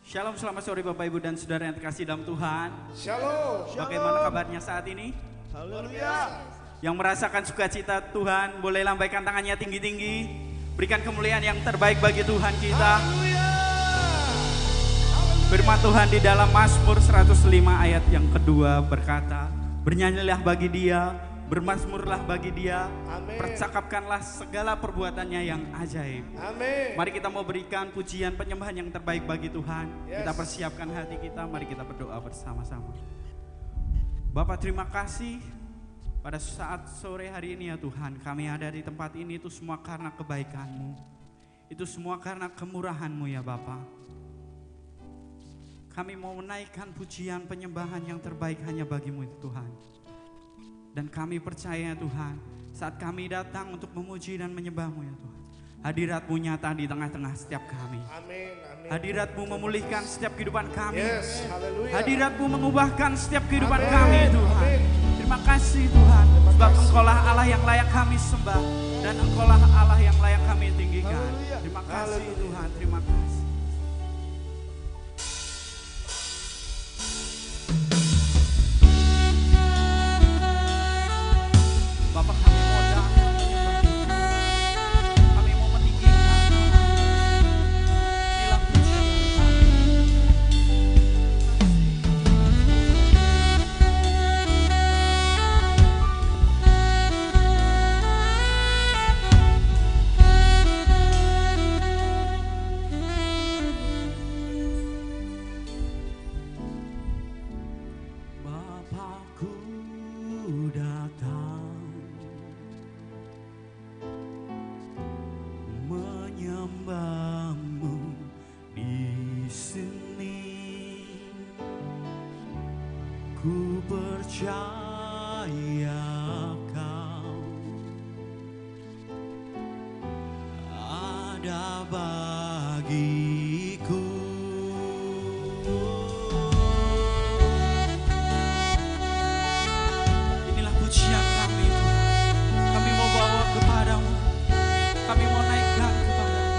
Shalom, selamat sore Bapak Ibu dan Saudara yang terkasih dalam Tuhan. Shalom. Bagaimana kabarnya saat ini? Haleluya. Yang merasakan sukacita Tuhan, boleh lambaikan tangannya tinggi-tinggi. Berikan kemuliaan yang terbaik bagi Tuhan kita. Haleluya. Firman Tuhan di dalam Mazmur 105 ayat yang kedua berkata, bernyanyilah bagi Dia, bermazmurlah bagi Dia, Amin. percakapkanlah segala perbuatannya yang ajaib. Amin. Mari kita mau berikan pujian penyembahan yang terbaik bagi Tuhan. Yes. Kita persiapkan hati kita, mari kita berdoa bersama-sama. Bapak, terima kasih pada saat sore hari ini ya Tuhan. Kami ada di tempat ini itu semua karena kebaikan-Mu. Itu semua karena kemurahan-Mu ya Bapak. Kami mau menaikkan pujian penyembahan yang terbaik hanya bagi-Mu itu Tuhan. Dan kami percaya Tuhan, saat kami datang untuk memuji dan menyembah-Mu ya Tuhan, hadirat-Mu nyata di tengah-tengah setiap kami. Amin. Amin. Hadirat-Mu memulihkan setiap kehidupan kami. Yes. Haleluya. Hadirat-Mu mengubahkan setiap kehidupan Amin. kami Tuhan. Amin. Terima kasih Tuhan, sebab kasih. Engkaulah Allah yang layak kami sembah, dan Engkaulah Allah yang layak kami tinggikan. Haleluya. Terima kasih Haleluya. Tuhan, terima kasih. Bapak, kami mau datang menyembah, kami mau meninggikan, inilah pujian kami. Bapakku datang menyembah-Mu di sini. Ku percaya Kau ada bagiku. Inilah pujian kami Tuhan. Kami mau bawa kepada-Mu. Kami mau naikkan kepada-Mu.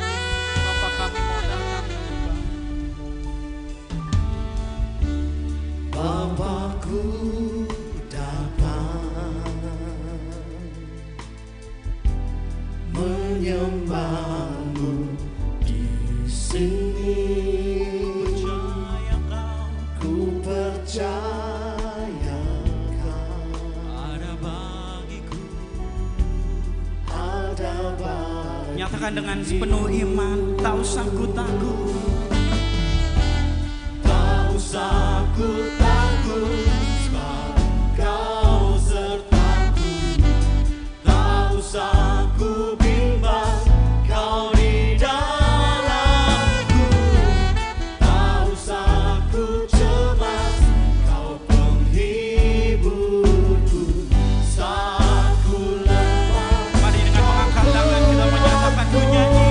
Bapa, kami mau datang menyembah. Bapakku datang menyembah-Mu di sini. Percaya Kau Ku percaya Kau ada bagiku. ada bagiku. Nyatakan dengan sepenuh iman, tak usah ku takut. Tak usah ku takut, sebab Kau sertaku. Tak usah ku bimbang, Kau di dalamku. Tak usah ku cemas, Kau penghiburku. Saat ku lemah, Mari dengan mengangkat tangan kita menyatakan ku nyanyi.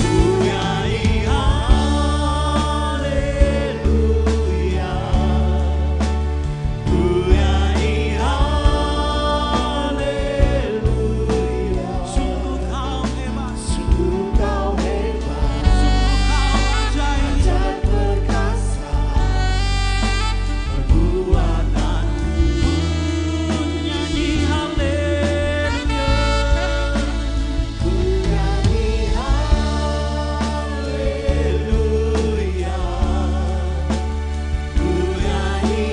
ku nyanyi haleluya. Ku nyanyi haleluya. Sungguh Kau hebat, Sungguh Kau hebat, sungguh Kau ajaib. ajaib perkasa perbuatanmu. Ku nyanyi haleluya. Ku nyanyi haleluya. Ku nyanyi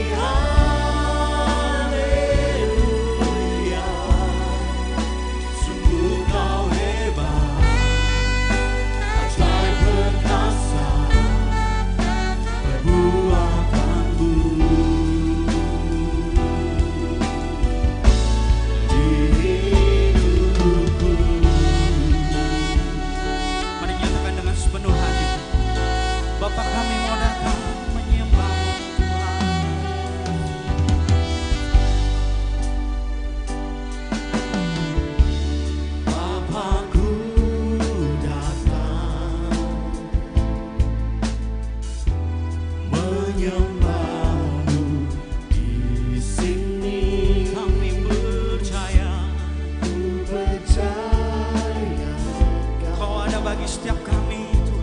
haleluya. Sungguh Kau hebat, ajaib perkasa perbuatanmu. Di hidupku, Mari nyatakan dengan sepenuh hati. Bapa, kami mau datang menyembah-Mu Tuhan. Bapakku datang menyembah-Mu di sini. Kami percaya Ku percaya Kau ada bagi setiap kami Tuhan.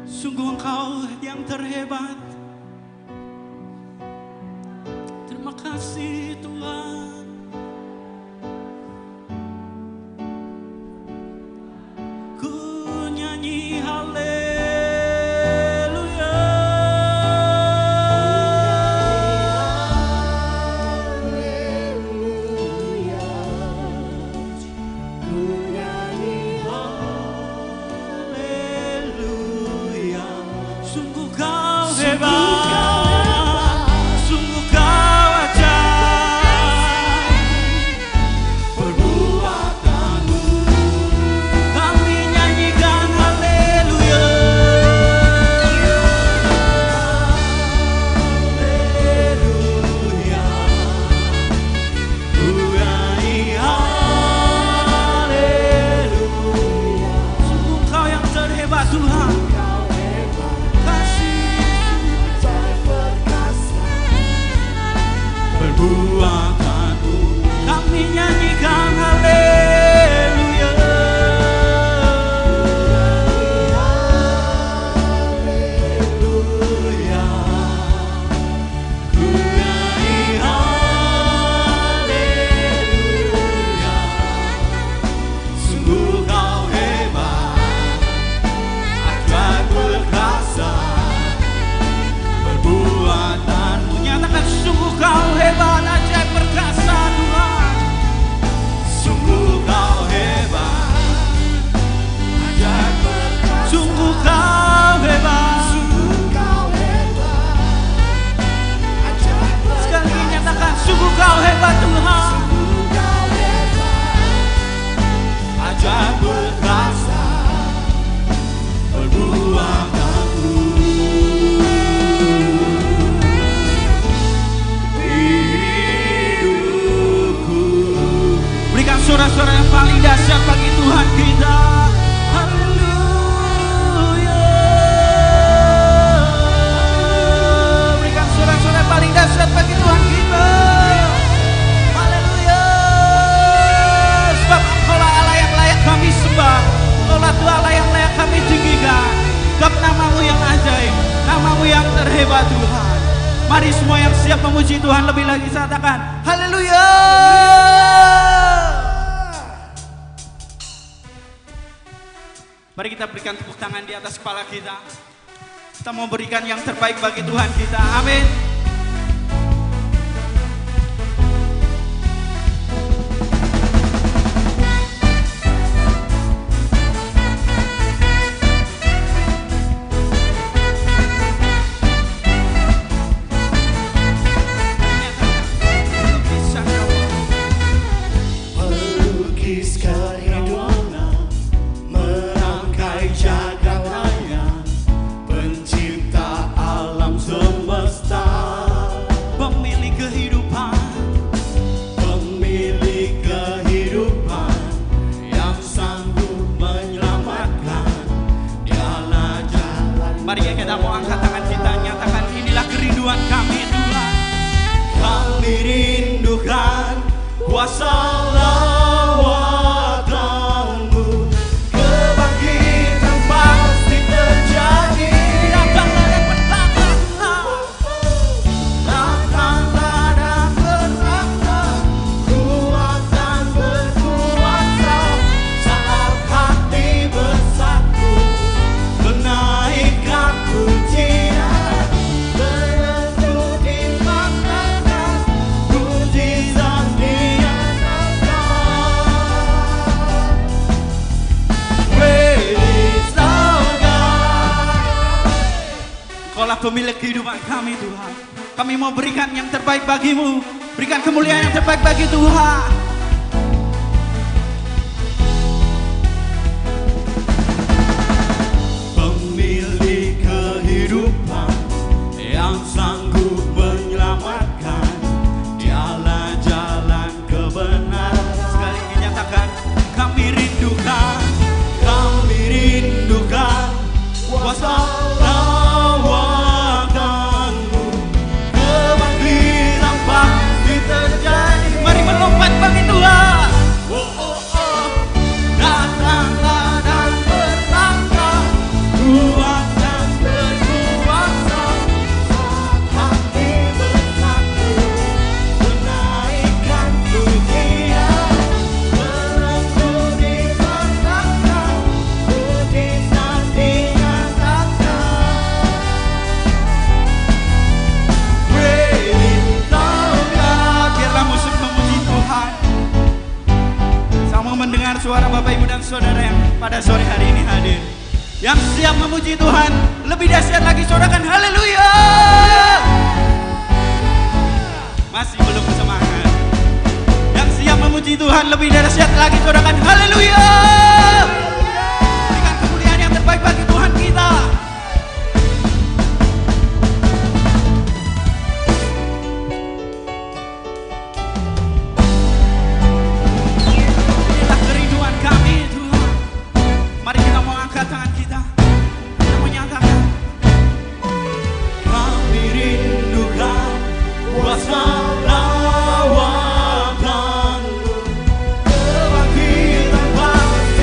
Sungguh Engkau yang terhebat. Terima kasih Tuhan. Ku nyanyi haleluya. Ku nyanyi haleluya. Sungguh Kau hebat, sungguh Kau ajaib. Perbuatanmu Kami nyanyikan haleluya. haleluya. Ku nyanyi haleluya. Sungguh Kau yang terhebat Tuhan. Perbuatanmu Kami nyanyikan haleluya. haleluya. Ku nyanyi haleluya. Sungguh Kau hebat, ajaib perkasa. Perbuatanmu Nyatakan sungguh Kau hebat, ajaib perkasa Tuhan. sungguh Kau hebat, ajaib perkasa. Sungguh Kau hebat. Sungguh Kau hebat, ajaib perkasa. Sekali lagi nyatakan sungguh Kau hebat Tuhan. Sungguh Kau hebat, ajaib perkasa. Perbuatanmu hidupku. Berikan suara-suara yang paling dahsyat bagi Tuhan kita. Haleluya. Berikan suara-suara yang paling dahsyat bagi Tuhan kita. Haleluya. Sebab Engkaulah Allah yang layak kami sembah. Engkaulah Tuhan Allah yang layak kami tinggikan. Sebab namamu yang ajaib, namamu yang terhebat Tuhan. Mari semua yang siap memuji Tuhan lebih lagi katakan haleluya. Mari kita berikan tepuk tangan di atas kepala kita. Kita mau berikan yang terbaik bagi Tuhan kita. Amin. Pelukis kehidupan, merangkai jagat raya, pencipta alam semesta, Pemilik kehidupan, pemilik kehidupan, yang sanggup menyelamatkan, dialah jalan. mari kita mau angkat tangan kita, nyatakan inilah kerinduan kami Tuhan. Kami rindukan kuasa lawatanmu, kebangkitan pasti terjadi. Datanglah dan bertambahlah. Datanglah dan bertambah, kuatan berkuasa, saat hati bersatu, menaikkan pujian, menuntut iman dan pemilik kehidupan kami Tuhan. Kami mau berikan yang terbaik bagimu, berikan kemuliaan yang terbaik bagi Tuhan. Pemilik kehidupan yang sanggup menyelamatkan, jalan-jalan kebenaran. Sekali lagi nyatakan, kami rindukan kuasa lawakanmu. Kebangkitan pasti terjadi. Mari melompat bagi Tuhan. Datanglah dan bertangkap, kuat dan berkuasa. Saat hati bersatu, menaikkan pujian, belenggu dipasangkan, mujizat dinyatakan. Biarlah musik memuji Tuhan. Saya mau mendengar suara Bapak Ibu dan Saudara yang pada sore hari ini hadir, yang siap memuji Tuhan. Lebih dahsyat lagi, sorakan haleluya. Masih belum semangat. Yang siap memuji Tuhan lebih dahsyat lagi, sorakan haleluya. Berikan kemuliaan yang terbaik bagi Tuhan kita. Inilah kerinduan kami Tuhan. Mari kita mau angkat tangan kita. Kita menyatakan, Kami rindukan kuasa lawakanmu. Kebangkitan pasti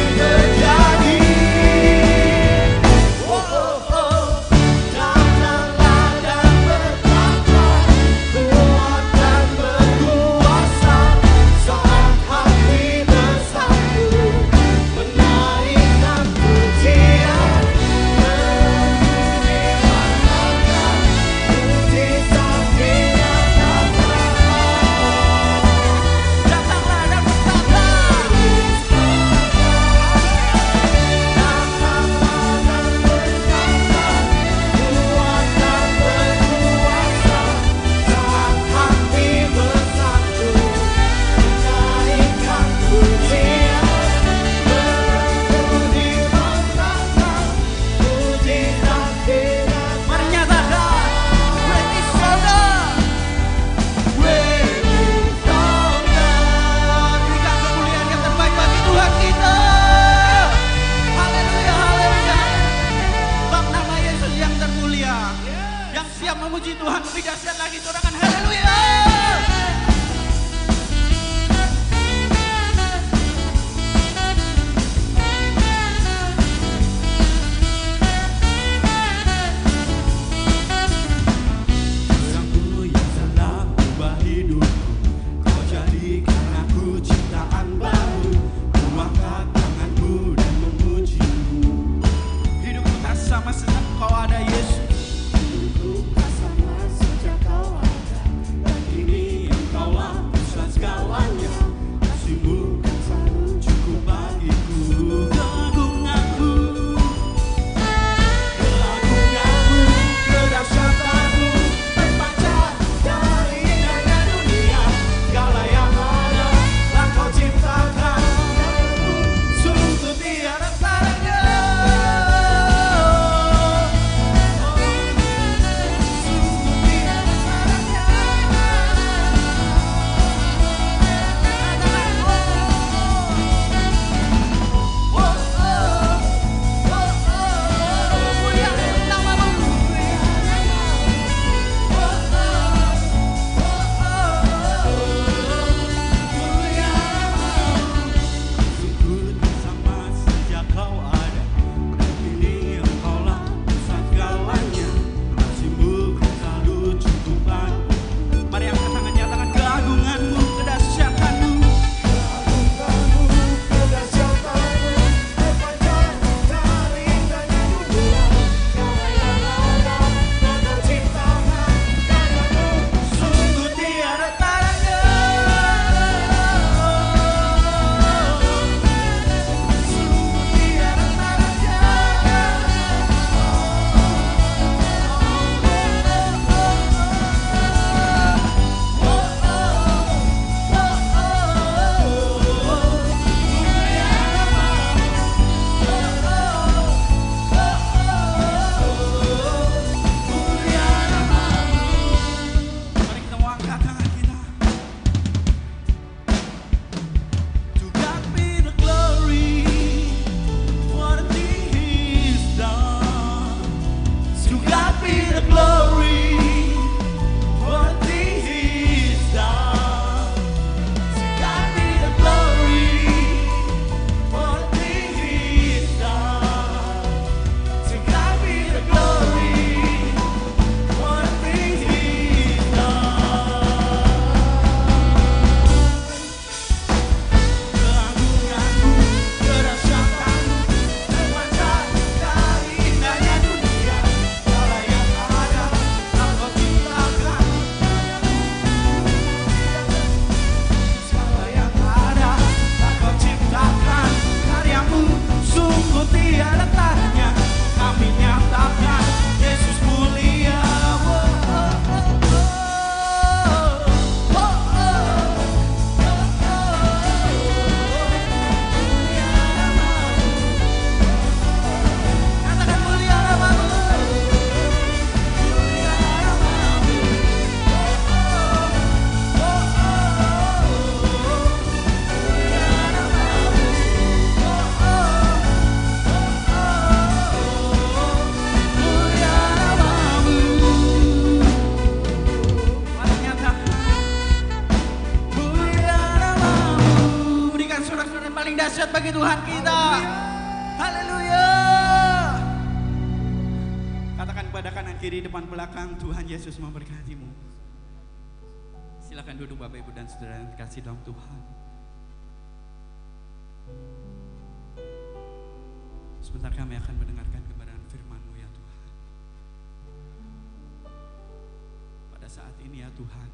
paling dahsyat bagi Tuhan kita. Haleluya. Katakan kepada kanan kiri depan belakang, Tuhan Yesus memberkatimu. Silakan duduk Bapak Ibu dan Saudara yang kasih dalam Tuhan. Sebentar kami akan mendengarkan kebenaran firman-Mu ya Tuhan. Pada saat ini ya Tuhan,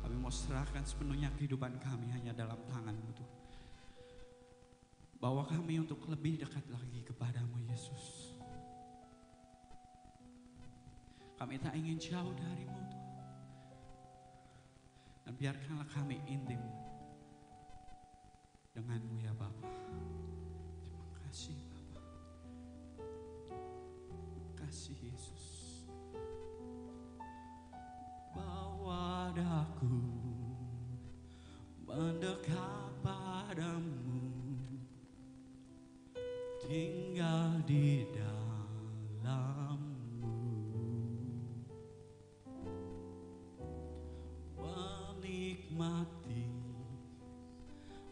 kami mau serahkan sepenuhnya kehidupan kami hanya dalam tangan-Mu Tuhan. Bawa kami untuk lebih dekat lagi kepada-Mu Yesus. Kami tak ingin jauh dari-Mu Tuhan. Dan biarkanlah kami intim dengan-Mu ya Bapa. Terima kasih Bapa. Kasih Yesus. Bawa daku mendekat padamu, tinggal di dalammu, menikmati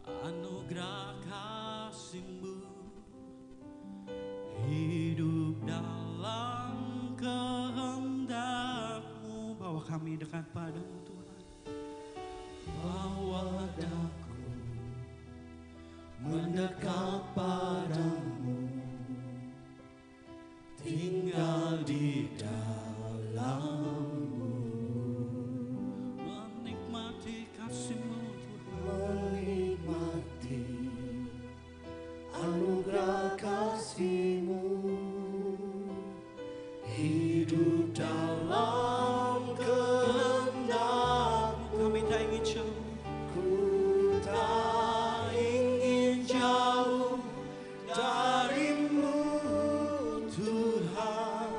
anugerah kasih-Mu, hidup dalam kehendak-Mu. Bawa kami dekat padamu Tuhan. Bawa daku mendekat padamu, tinggal di dalammu, menikmati kasih-Mu Tuhan, menikmati anugerah kasih-Mu, hidup dalam kehendak-Mu. kami tak ingin jauh. Ku tak ingin jauh dari-Mu Tuhan.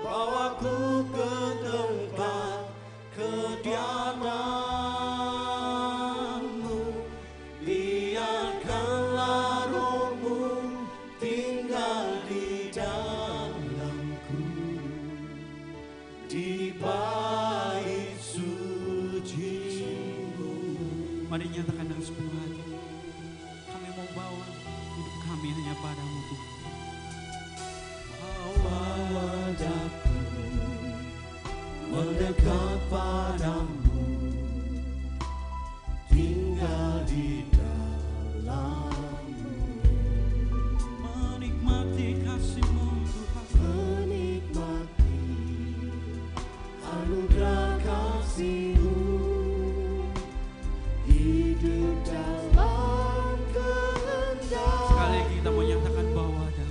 Bawaku ke tempat kediaman-Mu, biarkanlah Roh-Mu tinggal di dalamku, di bait suci-Mu. Mari nyatakan dengan sepenuh hati, kami mau bawa hidup kami hanya padamu Tuhan. Bawa daku mendekat padamu, tinggal di dalammu, Menikmati kasih-Mu Tuhan, menikmati anugerah kasih-Mu, hidup dalam kehendak. sekali lagi kita mau nyatakan bahwa ada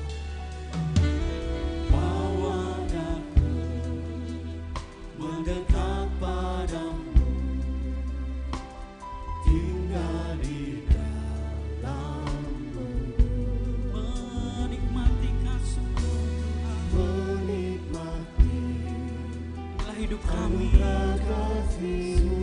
Bawa daku mendekat padamu, tinggal di dalammu, menikmati kasih-Mu Tuhan. menikmati Inilah hidup kami, anugerah kasih-Mu,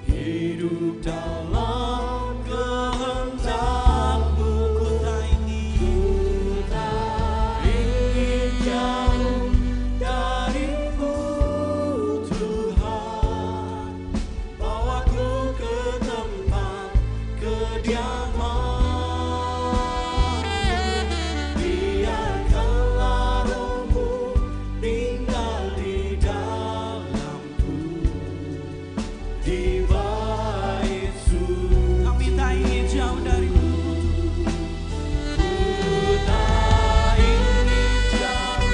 hidup dalam kehendak-Mu. ku tak ingin Tak ingin jauh dari-Mu Tuhan. Bawaku ke tempat kediaman-Mu, biarkanlah Roh-Mu tinggal di dalamku, di bait suci. kami tak ingin jauh dari-Mu. Ku tak ingin jauh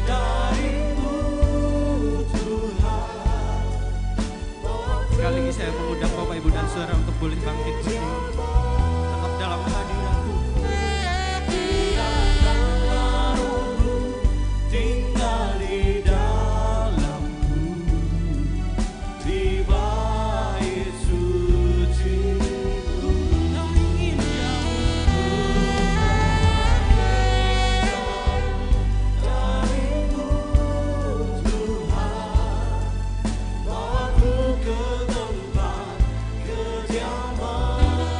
dari-Mu Tuhan. Sekali lagi saya mengundang Bapak Ibu dan Saudara untuk boleh bangkit berdiri, tetap dalam hadirat Tuhan. Biarkanlah Roh-Mu tinggal di dalamku, di bait suci-Mu. Tak ingin jauh, Dari-Mu Tuhan, bawaku ke tempat kediaman-Mu,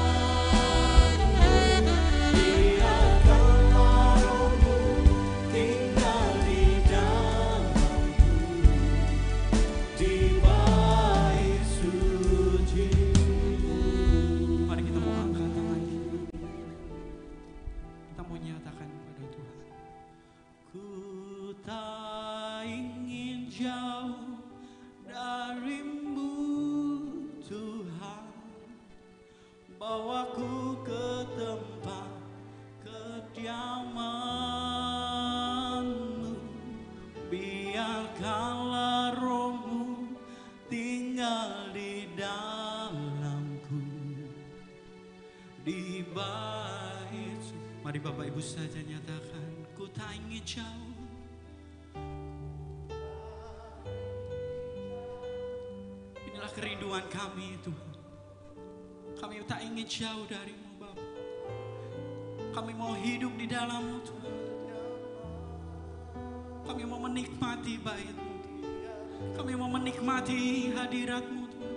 Bapak Ibu saja nyatakan, ku tak ingin jauh. Inilah kerinduan kami Tuhan. Kami tak ingin jauh dari-Mu Bapa. Kami mau hidup di dalam-Mu Tuhan. Kami mau menikmati bait-Mu Tuhan. Kami mau menikmati hadirat-Mu Tuhan.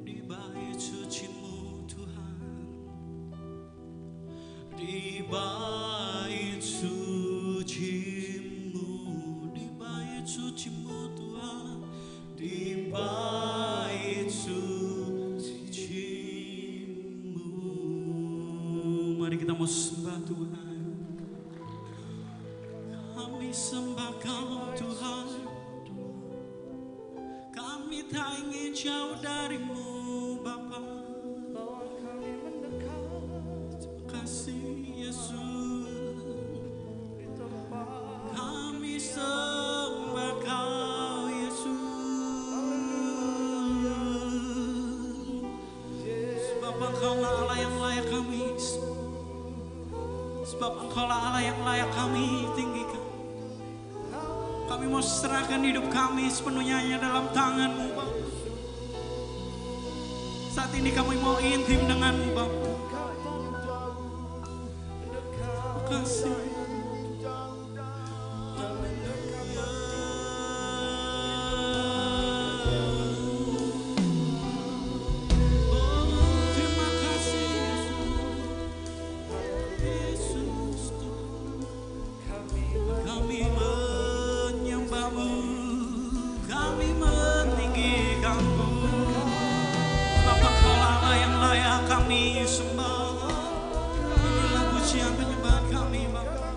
Di bait suci-Mu Tuhan. Di bait suci-Mu, di bait suci-Mu Tuhan, di bait suci-Mu. Mari kita mau sembah Tuhan. Kami sembah Kau Tuhan. Kami tak ingin jauh dari-Mu Bapa. Terima kasih Yesus. Kami sembah Kau Yesus. Sebab Engkau-Lah Allah yang layak kami. Sebab Engkau-Lah Allah yang layak kami tinggikan. Kami mau serahkan hidup kami sepenuhnya hanya dalam tangan-Mu Bapa. Saat ini kami mau intim dengan-Mu Bapa. Terima kasih. Terima kasih Yesus Tuhan. Kami menyembah-Mu, kami meninggikan-Mu. Bapa Engkau-Lah Allah yang layak kami sembah. Inilah pujian penyembahan kami Bapa.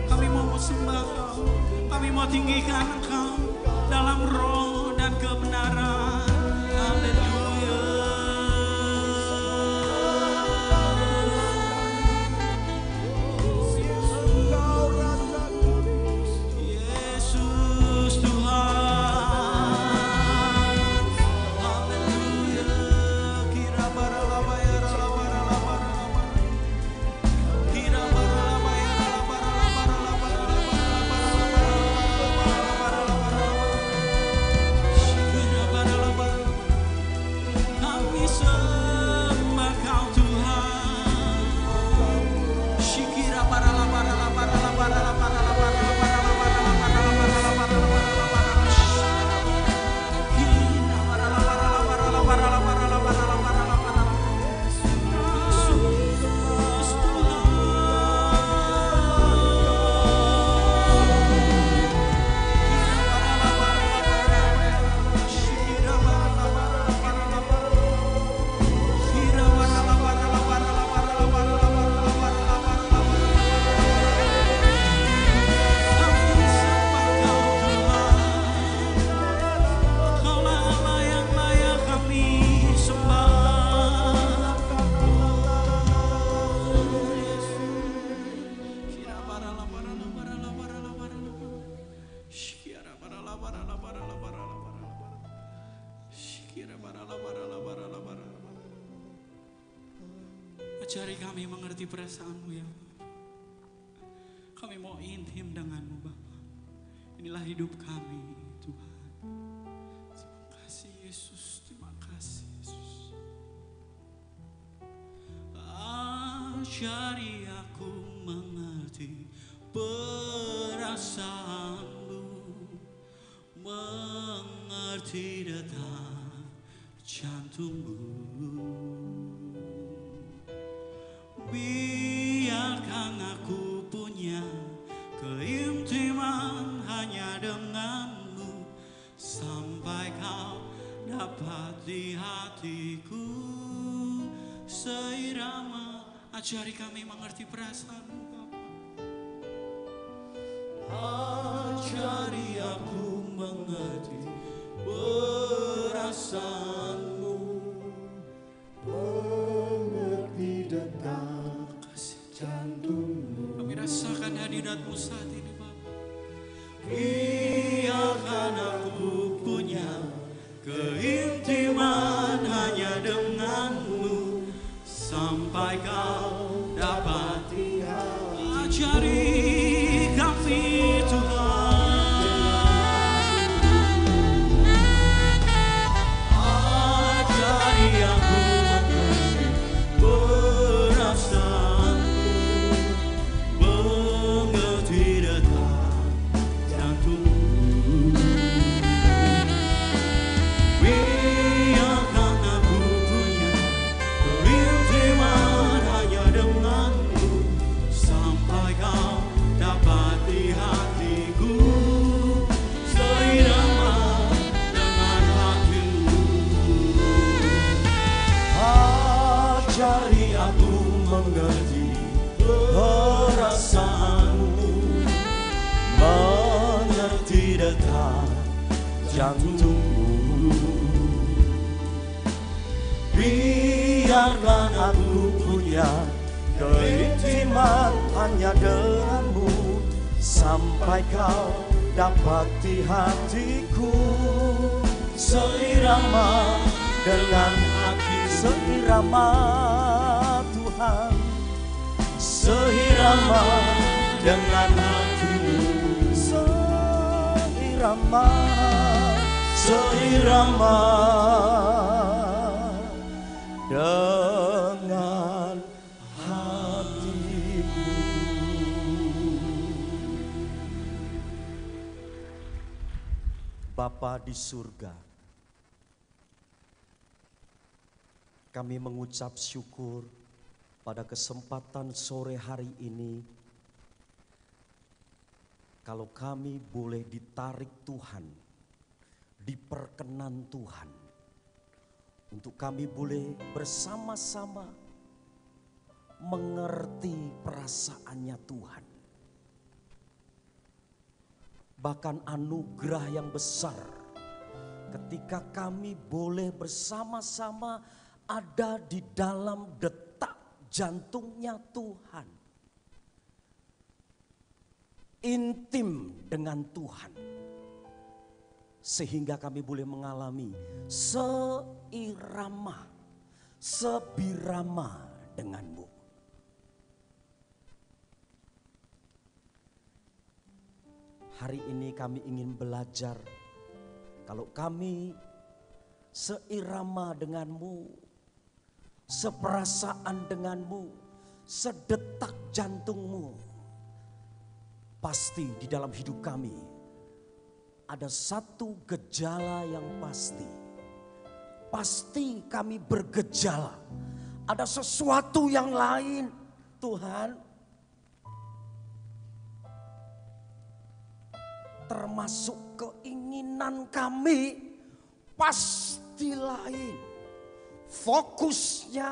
Kami mau sembah Kau, kami mau tinggikan Engkau dalam roh dan kebenaran. Haleluya. Yesus Tuhan. Haleluya. Kira baralabaya ralabaralabara. Kira baralabaya Kira baralabara. Kami sembah Kau Tuhan. Shikira baralabara. Ajari kami mengerti perasaan-Mu ya. Kami mau intim dengan-Mu Bapa. Inilah hidup kami Tuhan. Terima kasih Yesus, terima kasih Yesus. Ajari aku mengerti perasaanmu, mengerti detak jantungmu. Biarkan aku punya keintiman hanya denganmu, sampai Kau dapat di hatiku seirama. Ajari kami mengerti perasaan-Mu Bapa. Ajari aku mengerti perasaanmu, mengerti detak jantungmu. Kami rasakan hadirat-Mu saat ini Bapa. Biarkan aku punya keinginan kau dapati hati. ajari kami Tuhan, Ajari aku mengerti perasaanmu, mengerti detak jantungmu. Biarkan aku punya kerinduan hanya denganmu, sampai kau dapati hatiku seirama dengan hatimu. Ajari aku mengerti perasaanmu, mengerti detak jantungmu. Biarkan aku punya keintiman hanya denganmu, sampai kau dapati hatiku seirama dengan hati. Seirama Tuhan, seirama dengan hatimu. Seirama, seirama dengan hatimu. Bapa di surga, kami mengucap syukur pada kesempatan sore hari ini, kalau kami boleh ditarik Tuhan, diperkenan Tuhan, untuk kami boleh bersama-sama mengerti perasaannya Tuhan. Bahkan anugerah yang besar ketika kami boleh bersama-sama ada di dalam detak jantungnya Tuhan. Intim dengan Tuhan. Sehingga kami boleh mengalami seirama, sebirama denganmu. Hari ini kami ingin belajar, kalau kami seirama denganmu, seperasaan denganmu, sedetak jantungmu, pasti di dalam hidup kami ada satu gejala yang pasti. Pasti kami bergejala, ada sesuatu yang lain Tuhan. Termasuk keinginan kami pasti lain. Fokusnya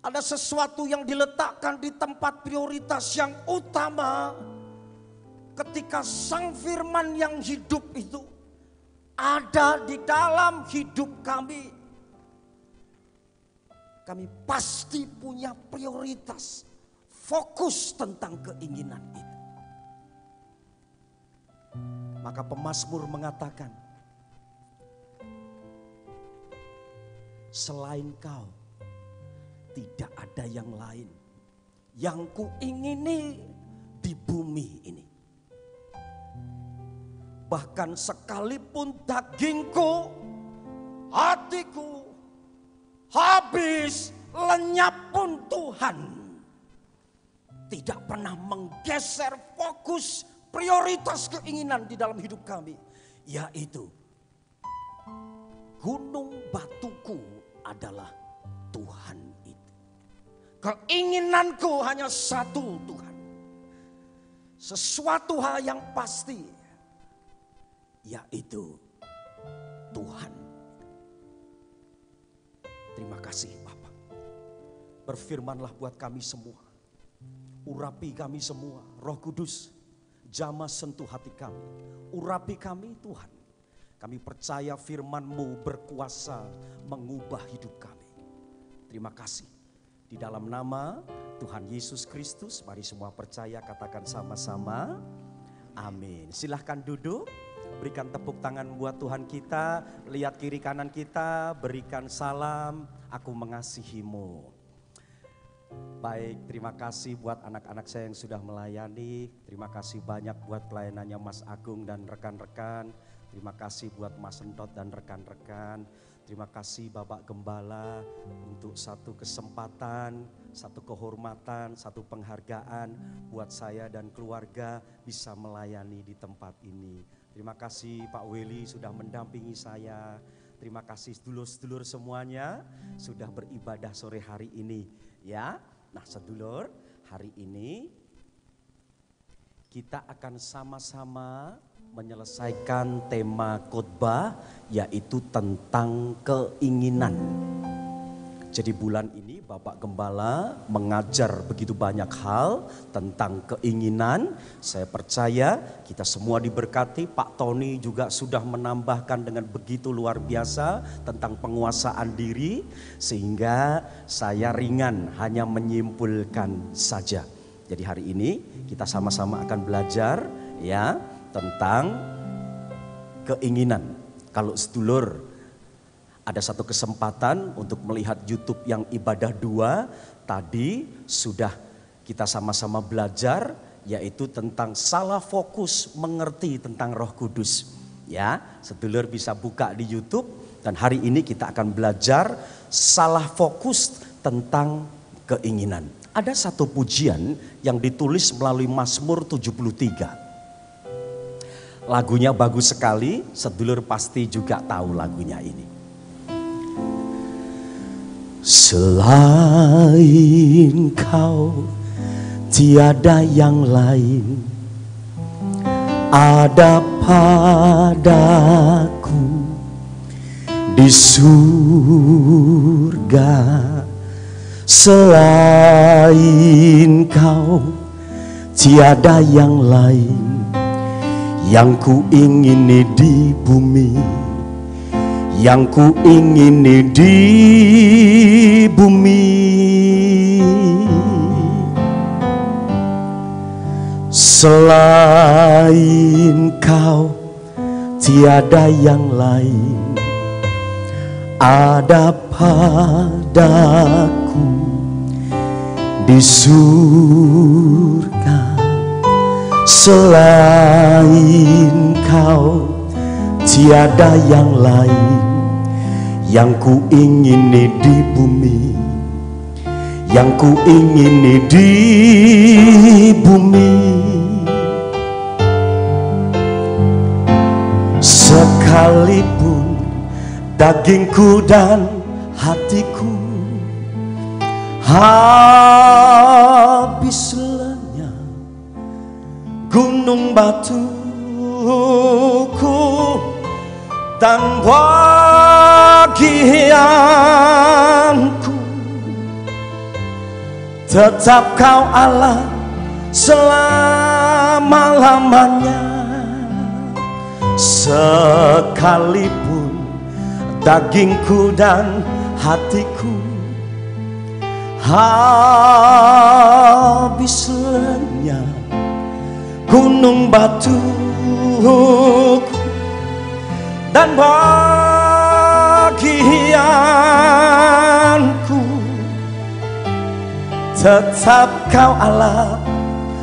ada sesuatu yang diletakkan di tempat prioritas yang utama. Ketika Sang Firman yang hidup itu ada di dalam hidup kami, kami pasti punya prioritas, fokus tentang keinginan itu. Maka pemazmur mengatakan, selain kau tidak ada yang lain yang kuingini di bumi ini. Bahkan sekalipun dagingku, hatiku habis lenyap pun Tuhan tidak pernah menggeser fokus prioritas keinginan di dalam hidup kami, yaitu gunung batuku adalah Tuhan itu. Keinginanku hanya satu Tuhan. Sesuatu hal yang pasti, yaitu Tuhan. Terima kasih Bapak. Berfirmanlah buat kami semua. Urapi kami semua, Roh Kudus. Jamah sentuh hati kami, urapi kami Tuhan. Kami percaya firman-Mu berkuasa mengubah hidup kami. Terima kasih. Di dalam nama Tuhan Yesus Kristus, mari semua percaya katakan sama-sama. Amin. Silahkan duduk, berikan tepuk tangan buat Tuhan kita. Lihat kiri kanan kita, berikan salam, aku mengasihimu. Baik, terima kasih buat anak-anak saya yang sudah melayani. Terima kasih banyak buat pelayanannya Mas Agung dan rekan-rekan. Terima kasih buat Mas Entot dan rekan-rekan. Terima kasih Bapak Gembala untuk satu kesempatan, satu kehormatan, satu penghargaan buat saya dan keluarga bisa melayani di tempat ini. Terima kasih Pak Weli sudah mendampingi saya. Terima kasih sedulur-sedulur semuanya sudah beribadah sore hari ini ya. Nah sedulur, hari ini kita akan sama-sama menyelesaikan tema khotbah yaitu tentang keinginan. Jadi bulan ini Bapak Gembala mengajar begitu banyak hal tentang keinginan. Saya percaya kita semua diberkati. Pak Tony juga sudah menambahkan dengan begitu luar biasa tentang penguasaan diri. Sehingga saya ringan hanya menyimpulkan saja. Jadi hari ini kita sama-sama akan belajar ya tentang keinginan. Kalau sedulur ada satu kesempatan untuk melihat YouTube yang ibadah 2 tadi sudah kita sama-sama belajar yaitu tentang salah fokus mengerti tentang Roh Kudus. Ya, sedulur bisa buka di YouTube dan hari ini kita akan belajar salah fokus tentang keinginan. Ada satu pujian yang ditulis melalui Mazmur 73. Lagunya bagus sekali, sedulur pasti juga tahu lagunya ini. Selain Kau tiada yang lain ada padaku di surga. Selain Kau tiada yang lain yang ku ingini di bumi. Yang ku ingini di bumi. Selain Kau tiada yang lain ada padaku di surga. Selain Kau tiada yang lain yang ku ingini di bumi, yang ku ingini di bumi. Sekalipun dagingku dan hatiku habis lenyap, gunung batuku dan bagianku, tetap Kau Allah selama-lamanya. Sekalipun dagingku dan hatiku habis lenyap, gunung batuku dan bagianku, tetap Kau Allah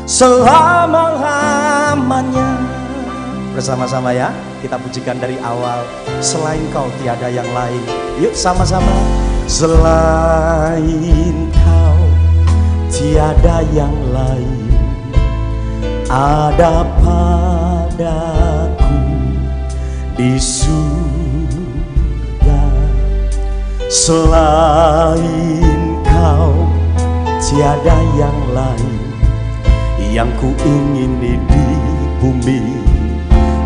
selama-lamanya. Bersama-sama ya, kita pujikan dari awal. Selain Kau tiada yang lain. Yuk sama-sama. Selain Kau tiada yang lain ada padaku di surga. Selain Kau tiada yang lain yang ku ingini di bumi,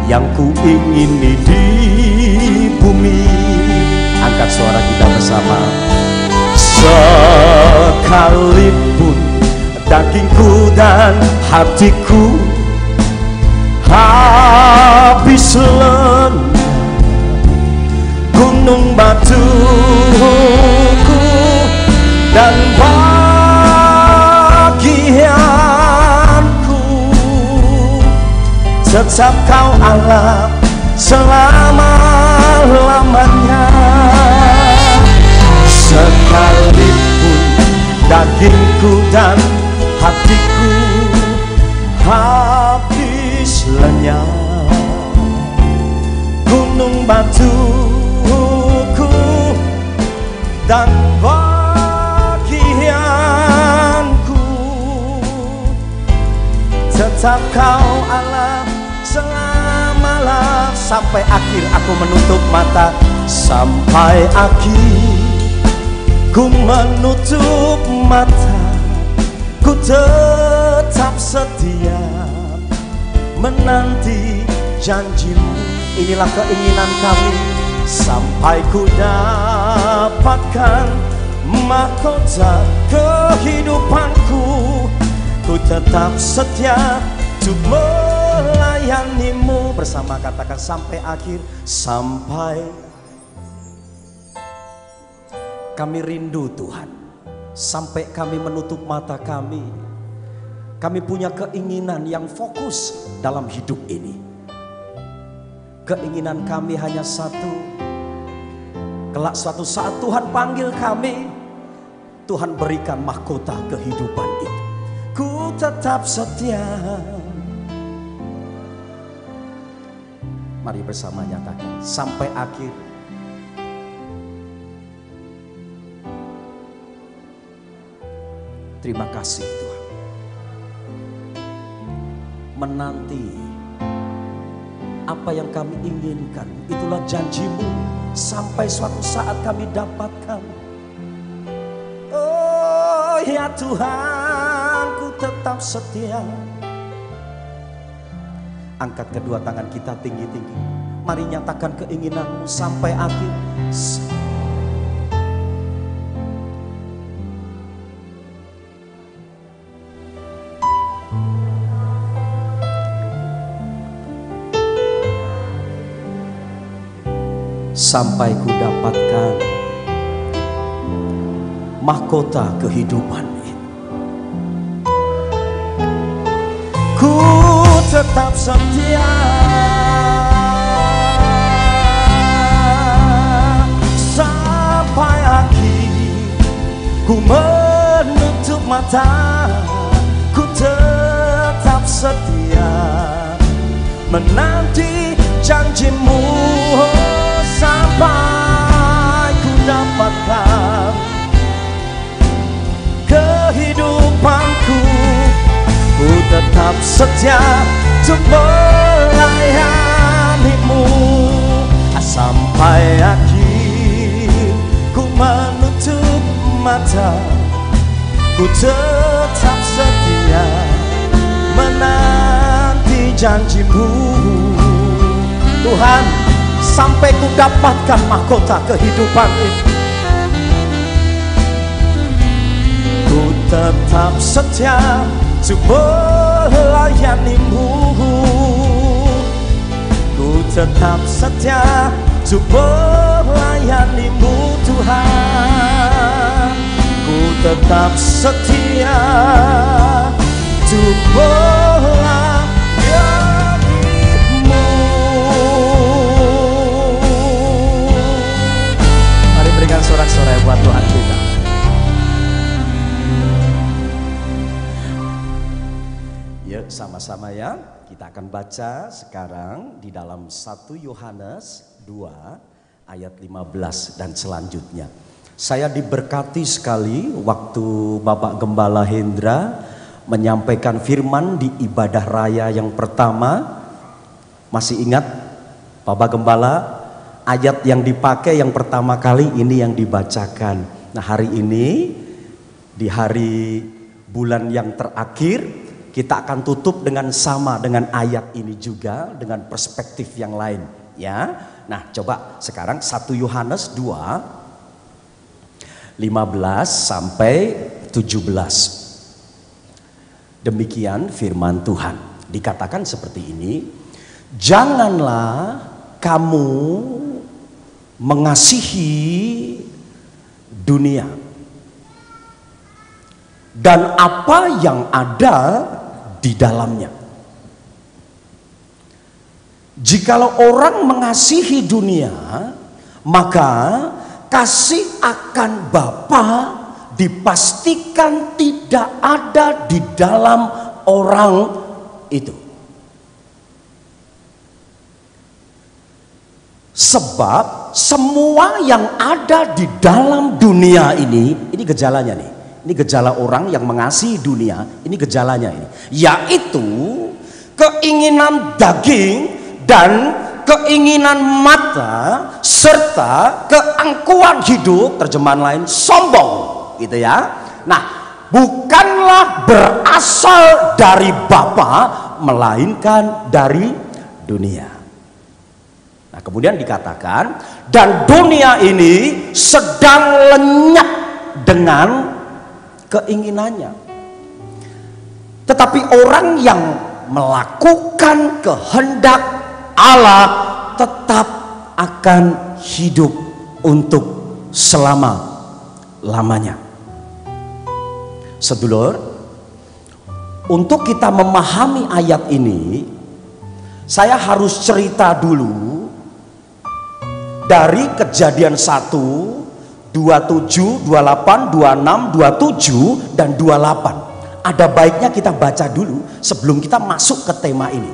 yang ku ingini di bumi. Angkat suara kita bersama. Sekalipun dagingku dan hatiku habis lenyap, gunung batuku dan bagianku, tetap Kau Allah selama-lamanya. Sekalipun dagingku dan hatiku habis lenyap. Gunung batuku dan bagianku, tetap Kau Allah selamalah. Sampai akhir aku menutup mata, sampai akhir ku menutup mata. Ku tetap setia menanti janji-Mu. Inilah keinginan kami, sampai ku dapatkan mahkota kehidupanku. Ku tetap setia untuk melayani-Mu. Bersama katakan sampai akhir. Sampai kami rindu Tuhan, sampai kami menutup mata kami. Kami punya keinginan yang fokus dalam hidup ini. Keinginan kami hanya satu, kelak suatu saat Tuhan panggil kami, Tuhan berikan mahkota kehidupan itu. Ku tetap setia. Mari bersama nyatakan sampai akhir. Terima kasih Tuhan. Menanti apa yang kami inginkan, itulah janji-Mu, sampai suatu saat kami dapatkan. Oh ya Tuhan, ku tetap setia. Angkat kedua tangan kita tinggi-tinggi. Mari nyatakan keinginan-Mu sampai akhir. Sampai ku dapatkan mahkota kehidupan itu. Ku tetap setia sampai akhir. Ku menutup mata, ku tetap setia menanti janji-Mu. Sampai ku dapatkan kehidupanku, ku tetap setia untuk melayani-Mu. Sampai akhir ku menutup mata, ku tetap setia menanti janji-Mu. Tuhan, sampai ku dapatkan mahkota kehidupan itu, ku tetap setia untuk melayani-Mu. Ku tetap setia untuk melayani-Mu Tuhan. Ku tetap setia untuk melayani-Mu. Berikan sorak-sorai buat Tuhan kita. Yuk sama-sama ya, kita akan baca sekarang di dalam 1 Yohanes 2 ayat 15 dan selanjutnya. Saya diberkati sekali waktu Bapak Gembala Hendra menyampaikan firman di ibadah raya yang pertama. Masih ingat Bapak Gembala? Ayat yang dipakai yang pertama kali ini yang dibacakan. Nah hari ini di hari bulan yang terakhir kita akan tutup dengan sama dengan ayat ini juga dengan perspektif yang lain ya. Nah coba sekarang 1 Yohanes 2 15 sampai 17. Demikian firman Tuhan. Dikatakan seperti ini. Janganlah kamu mengasihi dunia dan apa yang ada di dalamnya. Jikalau orang mengasihi dunia, maka kasih akan Bapa dipastikan tidak ada di dalam orang itu. Sebab semua yang ada di dalam dunia ini gejalanya nih. Ini gejala orang yang mengasihi dunia, ini gejalanya ini. Yaitu keinginan daging dan keinginan mata serta keangkuhan hidup, terjemahan lain sombong, gitu ya. Nah, bukanlah berasal dari Bapa melainkan dari dunia. Nah, kemudian dikatakan dan dunia ini sedang lenyap dengan keinginannya. Tetapi orang yang melakukan kehendak Allah tetap akan hidup untuk selama-lamanya. Sedulur, untuk kita memahami ayat ini, saya harus cerita dulu dari Kejadian 1, 27, 28, 26, 27, dan 28. Ada baiknya kita baca dulu sebelum kita masuk ke tema ini.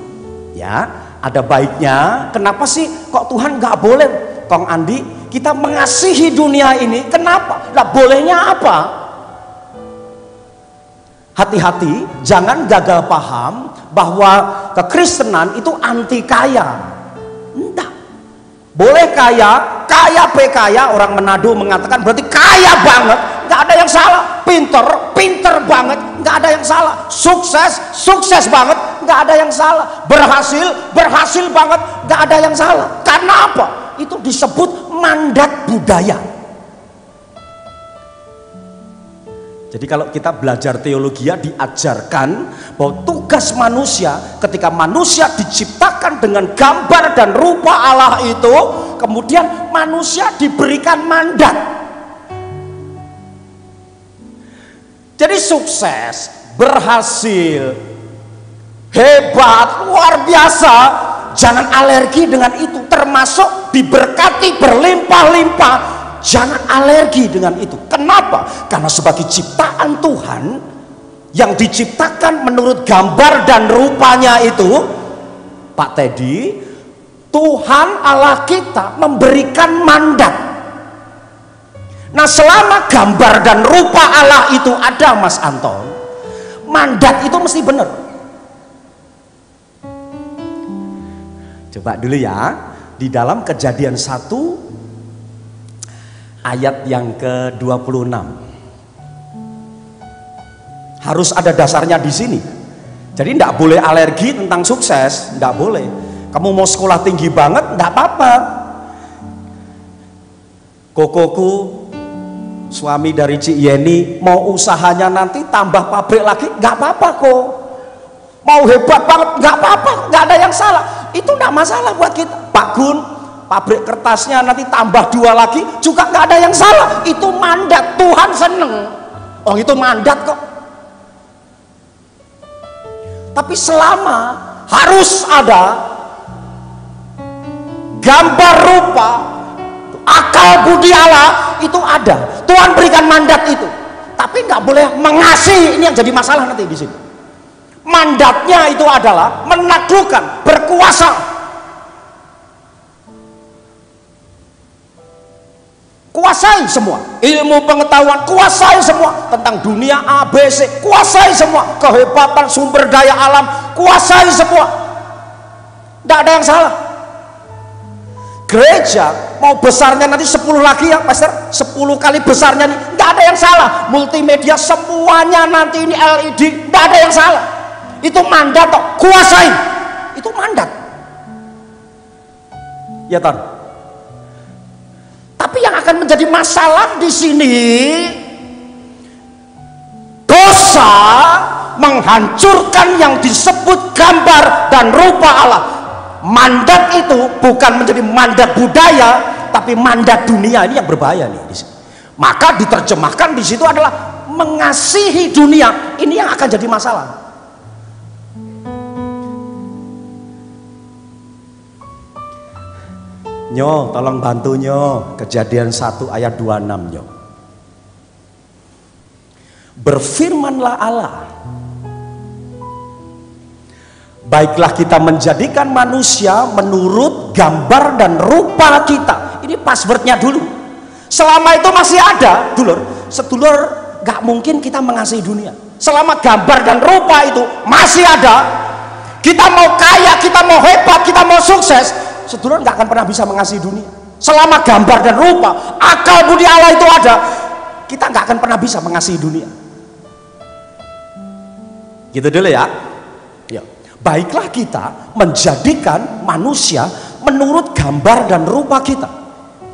Ya, ada baiknya. Kenapa sih kok Tuhan nggak boleh, Kong Andi, kita mengasihi dunia ini? Kenapa? Lah bolehnya apa? Hati-hati, jangan gagal paham bahwa kekristenan itu anti kaya. Enggak. Boleh kaya, kaya pe kaya, orang Manado mengatakan berarti kaya banget, nggak ada yang salah. Pinter banget, nggak ada yang salah. Sukses banget, nggak ada yang salah. Berhasil banget, nggak ada yang salah. Karena apa? Itu disebut mandat budaya. Jadi kalau kita belajar teologi diajarkan bahwa tugas manusia ketika manusia diciptakan dengan gambar dan rupa Allah itu, kemudian manusia diberikan mandat. Jadi sukses, berhasil, hebat, luar biasa, jangan alergi dengan itu. Termasuk diberkati berlimpah-limpah, jangan alergi dengan itu. Kenapa? Karena sebagai ciptaan Tuhan yang diciptakan menurut gambar dan rupanya itu, Pak Teddy, Tuhan Allah kita memberikan mandat. Nah, selama gambar dan rupa Allah itu ada, Mas Anton, mandat itu mesti benar. Coba dulu ya, di dalam Kejadian 1 ayat yang ke-26. Harus ada dasarnya di sini. Jadi tidak boleh alergi tentang sukses, tidak boleh. Kamu mau sekolah tinggi banget, tidak apa-apa. Kokoku, suami dari Cik Yeni, mau usahanya nanti tambah pabrik lagi, nggak apa-apa kok. Mau hebat banget, nggak apa-apa, nggak ada yang salah. Itu nggak masalah buat kita. Pak Gun, pabrik kertasnya nanti tambah 2 lagi juga nggak ada yang salah. Itu mandat, Tuhan seneng. Oh, itu mandat kok. Tapi selama harus ada gambar rupa, akal budi Allah itu ada. Tuhan berikan mandat itu. Tapi nggak boleh mengasihi. Ini yang jadi masalah nanti di sini. Mandatnya itu adalah menaklukkan, berkuasa. Kuasai semua ilmu pengetahuan, kuasai semua tentang dunia ABC, kuasai semua kehebatan sumber daya alam, kuasai semua. Tidak ada yang salah. Gereja mau besarnya nanti 10 lagi ya Pastor, 10 kali besarnya nih, tidak ada yang salah. Multimedia semuanya nanti ini LED, tidak ada yang salah. Itu mandat kok, kuasai. Itu mandat. Ya Ton. Tapi yang akan menjadi masalah di sini, dosa menghancurkan yang disebut gambar dan rupa Allah. Mandat itu bukan menjadi mandat budaya, tapi mandat dunia. Ini yang berbahaya nih. Maka diterjemahkan di situ adalah mengasihi dunia. Ini yang akan jadi masalah. Nyo, tolong bantu nyo. Kejadian 1 ayat 26 nyo. Berfirmanlah Allah, baiklah kita menjadikan manusia menurut gambar dan rupa kita. Ini passwordnya dulu. Selama itu masih ada, sedulur, gak mungkin kita mengasihi dunia. Selama gambar dan rupa itu masih ada, kita mau kaya, kita mau hebat, kita mau sukses, sedulur gak akan pernah bisa mengasihi dunia. Selama gambar dan rupa, akal budi Allah itu ada, kita gak akan pernah bisa mengasihi dunia. Gitu dulu ya. Ya. Baiklah kita menjadikan manusia menurut gambar dan rupa kita.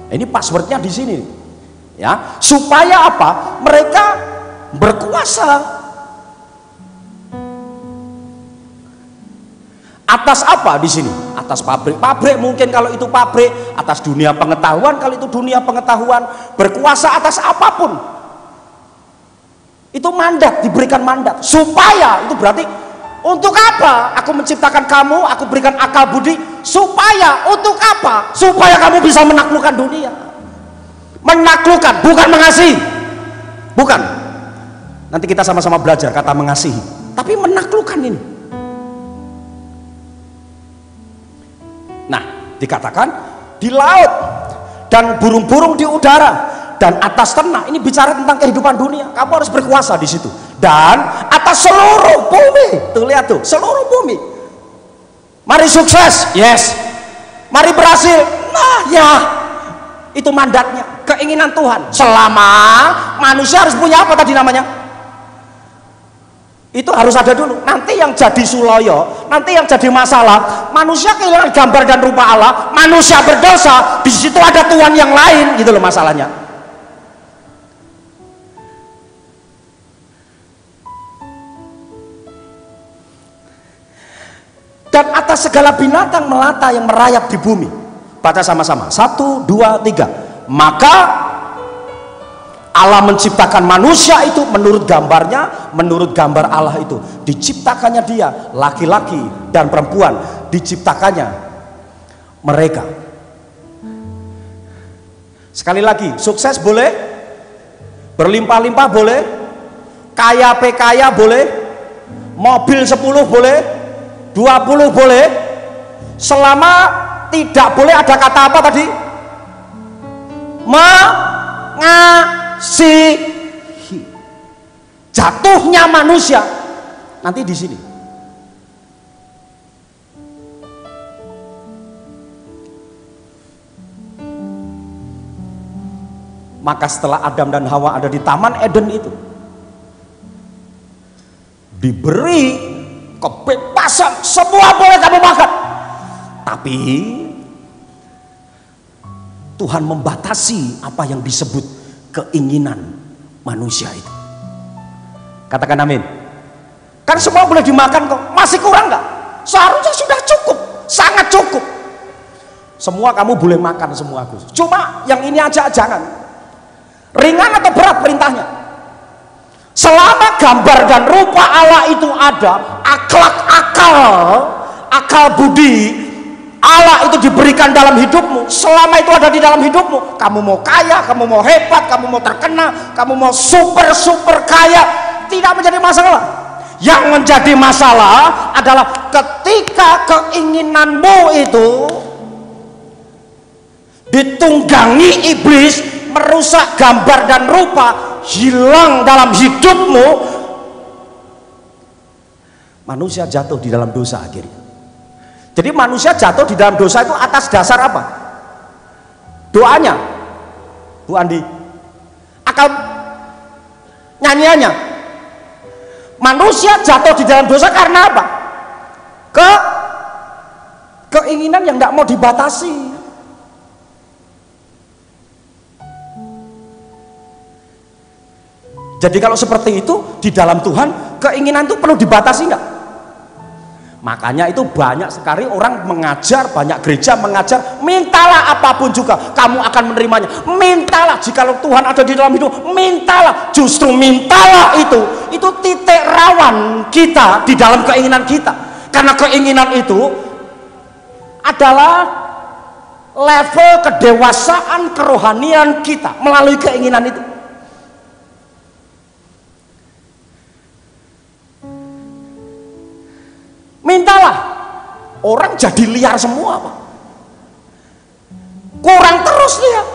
Ini passwordnya di sini, ya. Supaya apa? Mereka berkuasa. Atas apa di sini? Atas pabrik mungkin kalau itu pabrik, atas dunia pengetahuan kalau itu dunia pengetahuan, berkuasa atas apapun. Itu mandat, diberikan mandat. Supaya, itu berarti untuk apa? Aku menciptakan kamu, aku berikan akal budi. Supaya, untuk apa? Supaya kamu bisa menaklukkan dunia. Menaklukkan, bukan mengasihi. Bukan. Nanti kita sama-sama belajar kata mengasihi. Tapi menaklukkan ini. Nah, dikatakan di laut dan burung-burung di udara dan atas ternak. Ini bicara tentang kehidupan dunia. Kamu harus berkuasa di situ. Dan atas seluruh bumi. Tuh lihat tuh, seluruh bumi. Mari sukses, yes. Mari berhasil, nah ya. Itu mandatnya, keinginan Tuhan. Selama manusia harus punya apa tadi namanya? Itu harus ada dulu. Nanti yang jadi suloyo, nanti yang jadi masalah, manusia kehilangan gambar dan rupa Allah, manusia berdosa, di situ ada Tuhan yang lain, gitu loh masalahnya. Dan atas segala binatang melata yang merayap di bumi. Baca sama-sama. 1, 2, 3. Maka Allah menciptakan manusia itu menurut gambarnya, menurut gambar Allah itu. Diciptakannya dia, laki-laki dan perempuan. Diciptakannya mereka. Sekali lagi, sukses boleh, berlimpah-limpah boleh, kaya pekaya boleh, mobil 10 boleh, 20 boleh, selama tidak boleh ada kata apa tadi? Mengasihi. Jatuhnya manusia nanti di sini. Maka setelah Adam dan Hawa ada di Taman Eden itu, diberi kebebasan, semua boleh kamu makan. Tapi Tuhan membatasi apa yang disebut keinginan manusia itu. Katakan amin. Kan semua boleh dimakan kok, masih kurang nggak? Seharusnya sudah cukup, sangat cukup. Semua kamu boleh makan semua, Gus. Cuma yang ini aja jangan. Ringan atau berat perintahnya? Selama gambar dan rupa Allah itu ada, akal budi Allah itu diberikan dalam hidupmu. Selama itu ada di dalam hidupmu, kamu mau kaya, kamu mau hebat, kamu mau terkenal, kamu mau super kaya, tidak menjadi masalah. Yang menjadi masalah adalah ketika keinginanmu itu ditunggangi iblis, merusak gambar dan rupa, hilang dalam hidupmu, manusia jatuh di dalam dosa akhirnya. Jadi manusia jatuh di dalam dosa itu atas dasar apa? Doanya, Bu Andi, akal nyanyiannya. Manusia jatuh di dalam dosa karena apa? Keinginan yang tidak mau dibatasi. Jadi kalau seperti itu di dalam Tuhan, keinginan itu perlu dibatasi enggak? Makanya itu banyak sekali orang mengajar, banyak gereja mengajar, mintalah apapun juga kamu akan menerimanya. Mintalah, jika Tuhan ada di dalam hidup, mintalah. Justru mintalah itu titik rawan kita di dalam keinginan kita. Karena keinginan itu adalah level kedewasaan kerohanian kita melalui keinginan itu. mintalah. Orang jadi liar semua, Pak. Kurang terus lihat.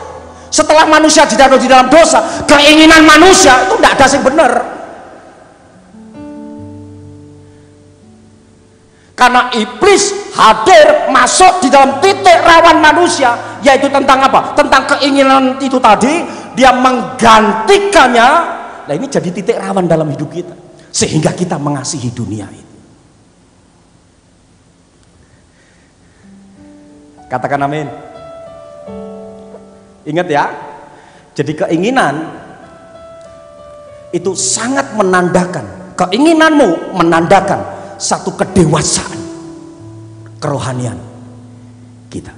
Setelah manusia jatuh di dalam dosa, keinginan manusia itu tidak ada yang benar. Karena iblis hadir masuk di dalam titik rawan manusia, yaitu tentang apa? Tentang keinginan itu tadi, dia menggantikannya. Nah, ini jadi titik rawan dalam hidup kita, sehingga kita mengasihi dunia itu. Katakan amin. Ingat ya, jadi keinginan itu sangat menandakan, keinginanmu menandakan satu kedewasaan kerohanian kita.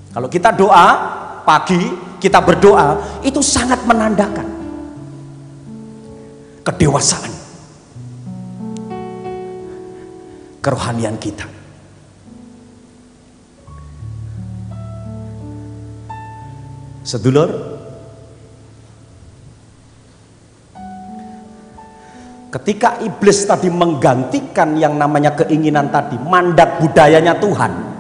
Kalau kita doa pagi, kita berdoa, itu sangat menandakan kedewasaan kerohanian kita. Sedulur, ketika iblis tadi menggantikan yang namanya keinginan tadi, mandat budayanya Tuhan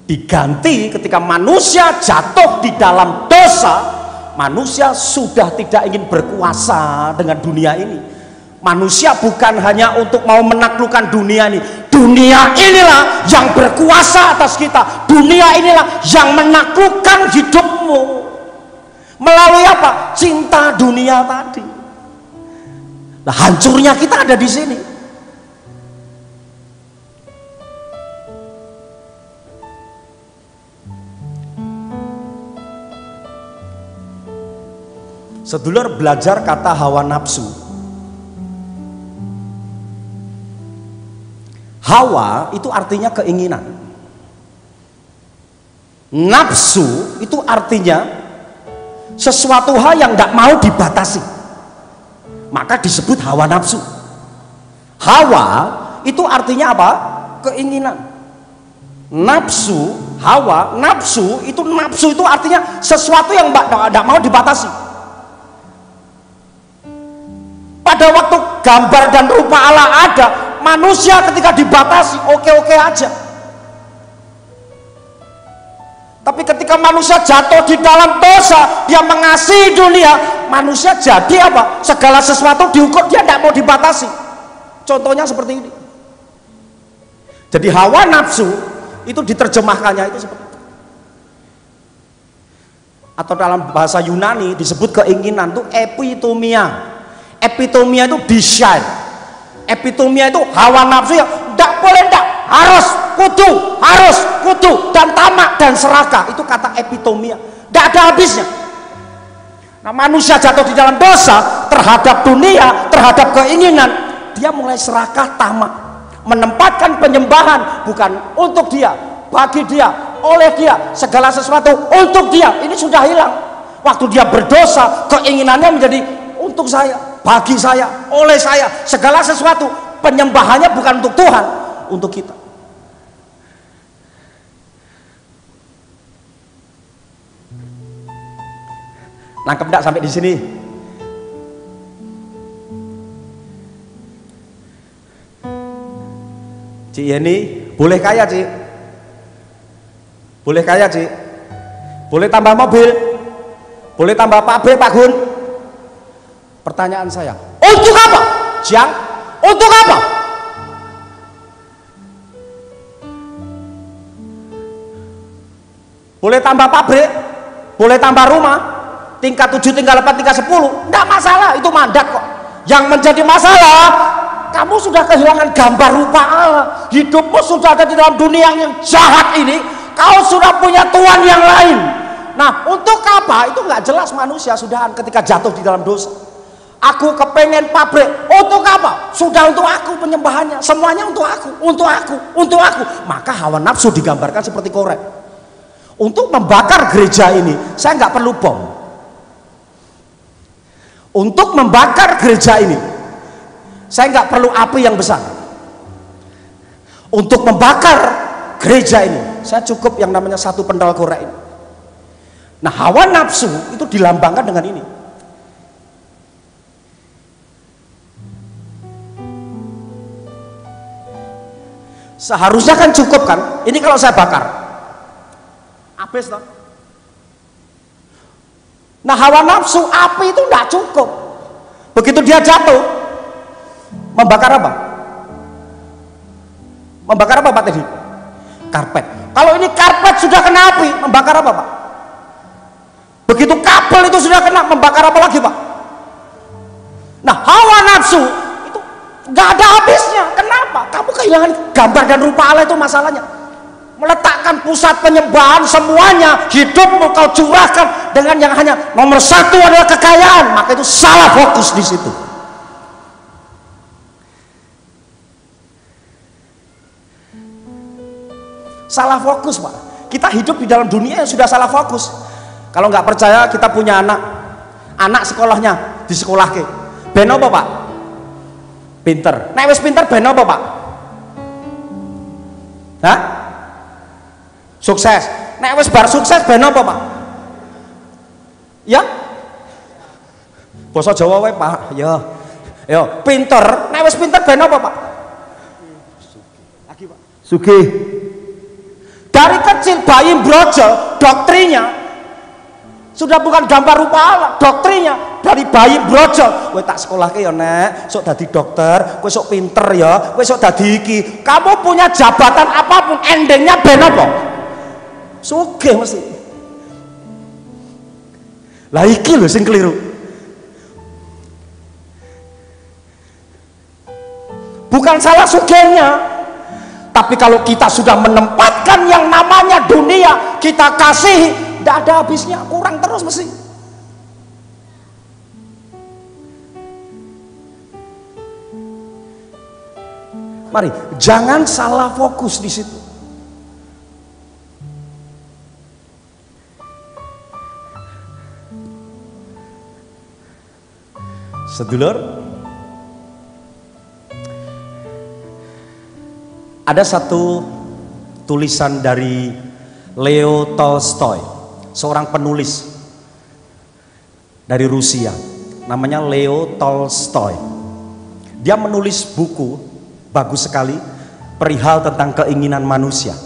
diganti ketika manusia jatuh di dalam dosa. Manusia sudah tidak ingin berkuasa dengan dunia ini. Manusia bukan hanya untuk mau menaklukkan dunia ini. Dunia inilah yang berkuasa atas kita. Dunia inilah yang menaklukkan hidupmu. Melalui apa? Cinta dunia tadi. Nah, hancurnya kita ada di sini. Sedulur, belajar kata hawa nafsu. Hawa itu artinya keinginan. Nafsu itu artinya sesuatu hal yang tidak mau dibatasi, maka disebut hawa nafsu. Hawa itu artinya apa? Keinginan. Nafsu, hawa, nafsu itu artinya sesuatu yang tidak mau dibatasi. Pada waktu gambar dan rupa Allah ada, manusia ketika dibatasi oke-oke aja. Tapi ketika manusia jatuh di dalam dosa, dia mengasihi dunia, manusia jadi apa? Segala sesuatu diukur, dia tidak mau dibatasi. Contohnya seperti ini. Jadi hawa nafsu itu diterjemahkannya itu seperti itu. Atau dalam bahasa Yunani disebut keinginan itu epitomia. Epitomia itu desire. Epitomia itu hawa nafsu ya, tidak boleh, tidak, harus, kudu, dan tamak dan serakah. Itu kata epitomia, tidak ada habisnya. Nah, manusia jatuh di dalam dosa terhadap dunia, terhadap keinginan, dia mulai serakah, tamak, menempatkan penyembahan bukan untuk dia, bagi dia, oleh dia, segala sesuatu untuk dia. Ini sudah hilang. Waktu dia berdosa, keinginannya menjadi untuk saya, bagi saya, oleh saya, segala sesuatu. Penyembahannya bukan untuk Tuhan, untuk kita. Nangkep enggak sampai di sini? Cik Yeni, boleh kaya Cik? Boleh kaya Cik? Boleh tambah mobil? Boleh tambah pabrik Pak Gun? Pertanyaan saya, untuk apa? Jang, untuk apa? Boleh tambah pabrik, boleh tambah rumah, tingkat 7, tingkat 8, tingkat 10, enggak masalah, itu mandat kok. Yang menjadi masalah, kamu sudah kehilangan gambar rupa Allah. Hidupmu sudah ada di dalam dunia yang jahat ini, kau sudah punya Tuhan yang lain. Nah, untuk apa? Itu nggak jelas manusia sudahan ketika jatuh di dalam dosa. Aku kepengen pabrik, untuk apa? Sudah untuk aku penyembahannya, semuanya untuk aku, untuk aku, untuk aku. Maka hawa nafsu digambarkan seperti korek. Untuk membakar gereja ini, saya nggak perlu bom. Untuk membakar gereja ini, saya nggak perlu api yang besar. Untuk membakar gereja ini, saya cukup yang namanya satu pendal korek ini. Nah, hawa nafsu itu dilambangkan dengan ini. Seharusnya kan cukup kan? Ini kalau saya bakar, habis toh. Nah hawa nafsu, api itu tidak cukup. Begitu dia jatuh, membakar apa? Membakar apa Pak tadi? Karpet. Kalau ini karpet sudah kena api, membakar apa Pak? Begitu kabel itu sudah kena, membakar apa lagi Pak? Nah hawa nafsu itu nggak ada habisnya. Kenapa? Kamu kehilangan gambar dan rupa Allah, itu masalahnya. Meletakkan pusat penyembahan semuanya, hidupmu kau curahkan dengan yang hanya nomor satu adalah kekayaan, maka itu salah fokus di situ. Salah fokus Pak. Kita hidup di dalam dunia yang sudah salah fokus. Kalau nggak percaya, kita punya anak sekolahnya di sekolah ke ben apa Pak? Pinter. Nek wis pinter ben apa Pak? Hah? Sukses. Nek wis bar sukses ben apa Pak? Ya? Basa Jawa wae Pak. Ya. Ya, pinter. Nek wis pinter ben apa Pak? Lagi Pak. Sugih. Dari kecil bayi brojol, doktrinnya sudah bukan gambar rupa Allah, doktrinnya dari bayi brojol. Kowe tak sekolahke ya Nek, sok dadi dokter, kowe sok pinter ya, kowe sok dadi iki. Kamu punya jabatan apapun, endingnya ben apa? Sugih mesti. Lah iki lho sing keliru. Bukan salah sugihnya, tapi kalau kita sudah menempatkan yang namanya dunia, kita kasih, tidak ada habisnya, kurang terus mesti. Mari, jangan salah fokus di situ. Sedulur, ada satu tulisan dari Leo Tolstoy, seorang penulis dari Rusia, namanya Leo Tolstoy. Dia menulis buku bagus sekali perihal tentang keinginan manusia.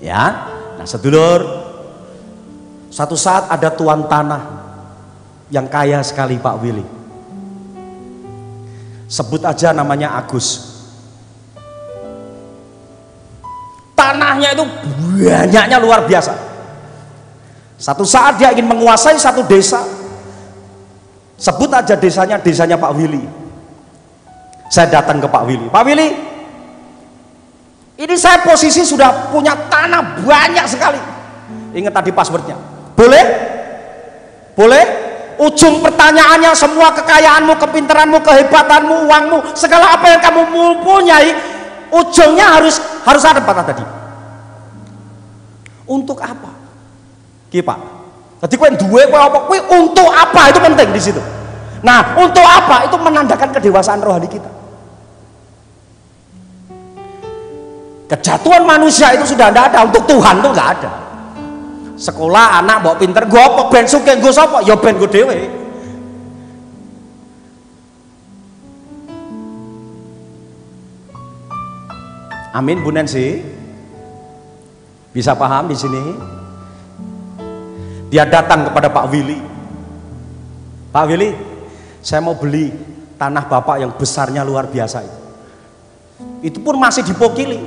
Ya, nah sedulur, satu saat ada tuan tanah yang kaya sekali Pak Willy. Sebut aja namanya Agus. Tanahnya itu banyaknya luar biasa. Satu saat dia ingin menguasai satu desa. Sebut aja desanya Pak Willy. Saya datang ke Pak Willy. Pak Willy, ini saya posisi sudah punya tanah banyak sekali. Ingat tadi passwordnya. Boleh? Boleh? Ujung pertanyaannya, semua kekayaanmu, kepintaranmu, kehebatanmu, uangmu, segala apa yang kamu punyai, ujungnya harus ada apa tadi? Untuk apa? Ki Pak. Jadi kowe duwe kowe apa? Kowe untuk apa? Itu penting di situ. Nah, untuk apa? Itu menandakan kedewasaan rohani kita. Kejatuhan manusia itu sudah tidak ada, untuk Tuhan itu nggak ada. Sekolah anak bawa pinter, gue apa ben sugih gue sapa? Ya ben gue dewe. Amin Bu Nancy. Bisa paham di sini? Dia datang kepada Pak Willy. Pak Willy, saya mau beli tanah Bapak yang besarnya luar biasa itu. Itu pun masih dipokili.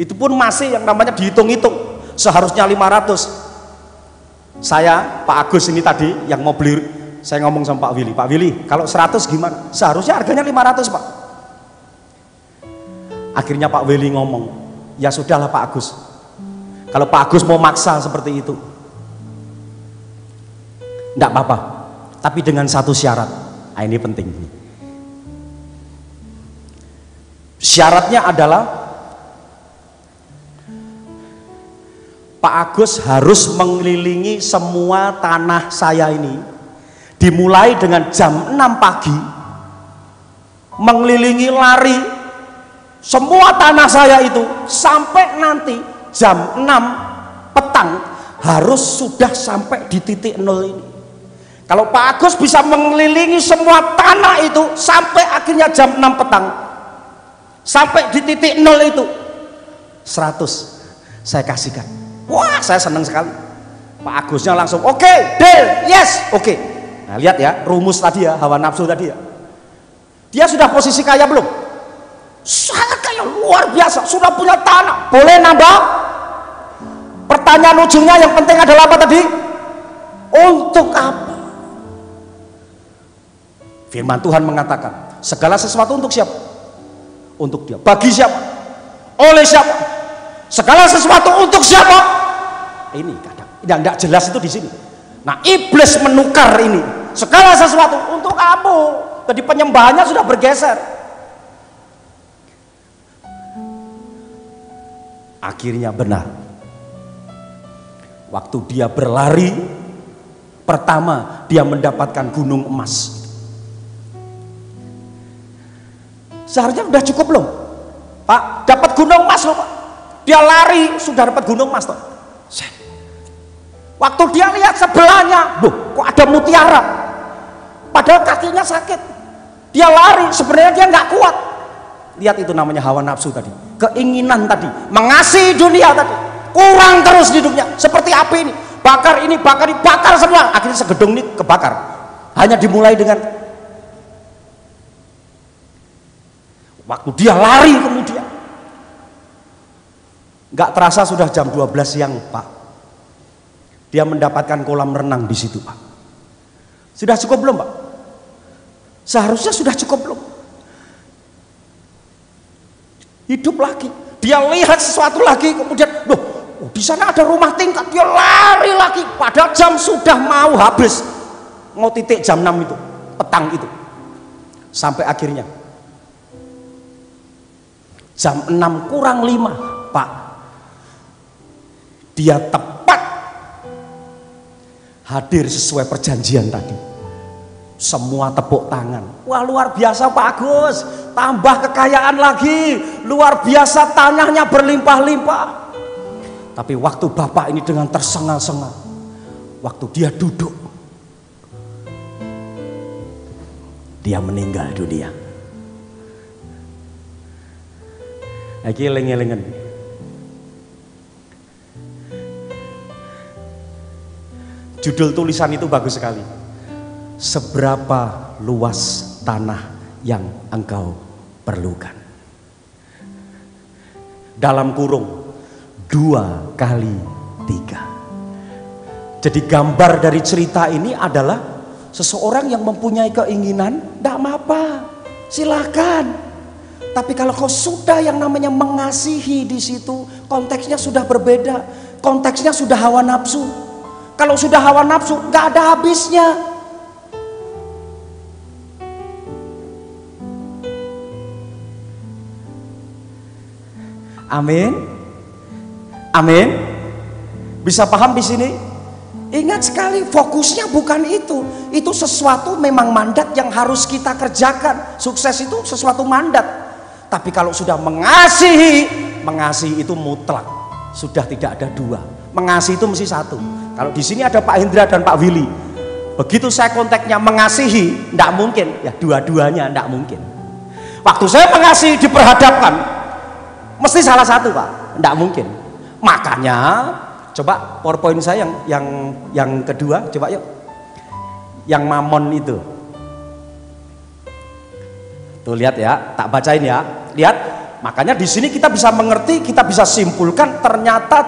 Itu pun masih yang namanya dihitung-hitung. Seharusnya 500. Saya Pak Agus ini tadi yang mau beli, saya ngomong sama Pak Willy, Pak Willy kalau 100 gimana? Seharusnya harganya 500 Pak. Akhirnya Pak Willy ngomong, ya sudahlah Pak Agus, kalau Pak Agus mau maksa seperti itu enggak apa-apa, tapi dengan satu syarat. Nah, ini penting. Syaratnya adalah Pak Agus harus mengelilingi semua tanah saya ini, dimulai dengan jam 6 pagi, mengelilingi lari semua tanah saya itu sampai nanti jam 6 petang harus sudah sampai di titik 0 ini. Kalau Pak Agus bisa mengelilingi semua tanah itu sampai akhirnya jam 6 petang, Sampai di titik 0 itu 100 saya kasihkan. Wah, saya senang sekali. Pak Agusnya langsung oke, deal, yes, oke. Nah, lihat ya rumus tadi ya, hawa nafsu tadi ya. Dia sudah posisi kaya belum? Sangat kaya, luar biasa, sudah punya tanah, boleh nambah. Pertanyaan ujungnya yang penting adalah apa tadi? Untuk apa? Firman Tuhan mengatakan segala sesuatu untuk siapa? Untuk dia. Bagi siapa? Oleh siapa? Segala sesuatu untuk siapa? Ini kadang tidak jelas itu di sini. Nah, iblis menukar ini. Segala sesuatu untuk kamu. Jadi penyembahannya sudah bergeser. Akhirnya benar. Waktu dia berlari, pertama dia mendapatkan gunung emas. Seharusnya udah cukup belum? Pak, dapat gunung emas loh Pak. Dia lari sudah dapat gunung emas toh. Waktu dia lihat sebelahnya, loh kok ada mutiara? Padahal kakinya sakit. Dia lari, sebenarnya dia nggak kuat. Lihat itu namanya hawa nafsu tadi, keinginan tadi, mengasihi dunia tadi. Kurang terus hidupnya, seperti api ini. Bakar ini, bakar semua. Akhirnya segedung ini kebakar. Hanya dimulai dengan waktu dia lari kemudian. Nggak terasa sudah jam 12 siang Pak. Dia mendapatkan kolam renang di situ Pak. Sudah cukup belum Pak? Seharusnya sudah cukup belum? Hidup lagi. Dia lihat sesuatu lagi kemudian, loh, di sana ada rumah tingkat. Dia lari lagi. Padahal jam sudah mau habis. Mau titik jam 6 itu, petang itu. Sampai akhirnya jam 6 kurang 5 Pak, dia tepat hadir sesuai perjanjian tadi. Semua tepuk tangan. Wah, luar biasa Pak Agus, tambah kekayaan lagi, luar biasa, tanahnya berlimpah-limpah. Tapi waktu Bapak ini dengan tersengal-sengal, waktu dia duduk, dia meninggal dunia. Lagi eling-elingan. Judul tulisan itu bagus sekali. Seberapa luas tanah yang engkau perlukan? Dalam kurung 2 kali 3. Jadi gambar dari cerita ini adalah seseorang yang mempunyai keinginan, tidak apa-apa, silakan. Tapi kalau kau sudah yang namanya mengasihi di situ, konteksnya sudah berbeda. Konteksnya sudah hawa nafsu. Kalau sudah hawa nafsu, nggak ada habisnya. Amin. Amin. Bisa paham di sini? Ingat sekali, fokusnya bukan itu. Itu sesuatu memang mandat yang harus kita kerjakan. Sukses itu sesuatu mandat. Tapi kalau sudah mengasihi, mengasihi itu mutlak. Sudah tidak ada dua. Mengasihi itu mesti satu. Kalau di sini ada Pak Hendra dan Pak Willy. Begitu saya kontaknya mengasihi, tidak mungkin. Ya dua-duanya tidak mungkin. Waktu saya mengasihi diperhadapkan, mesti salah satu Pak. Tidak mungkin. Makanya coba PowerPoint saya yang kedua, coba yuk. Yang mamon itu. Tuh lihat ya, tak bacain ya. Lihat, makanya di sini kita bisa mengerti, kita bisa simpulkan ternyata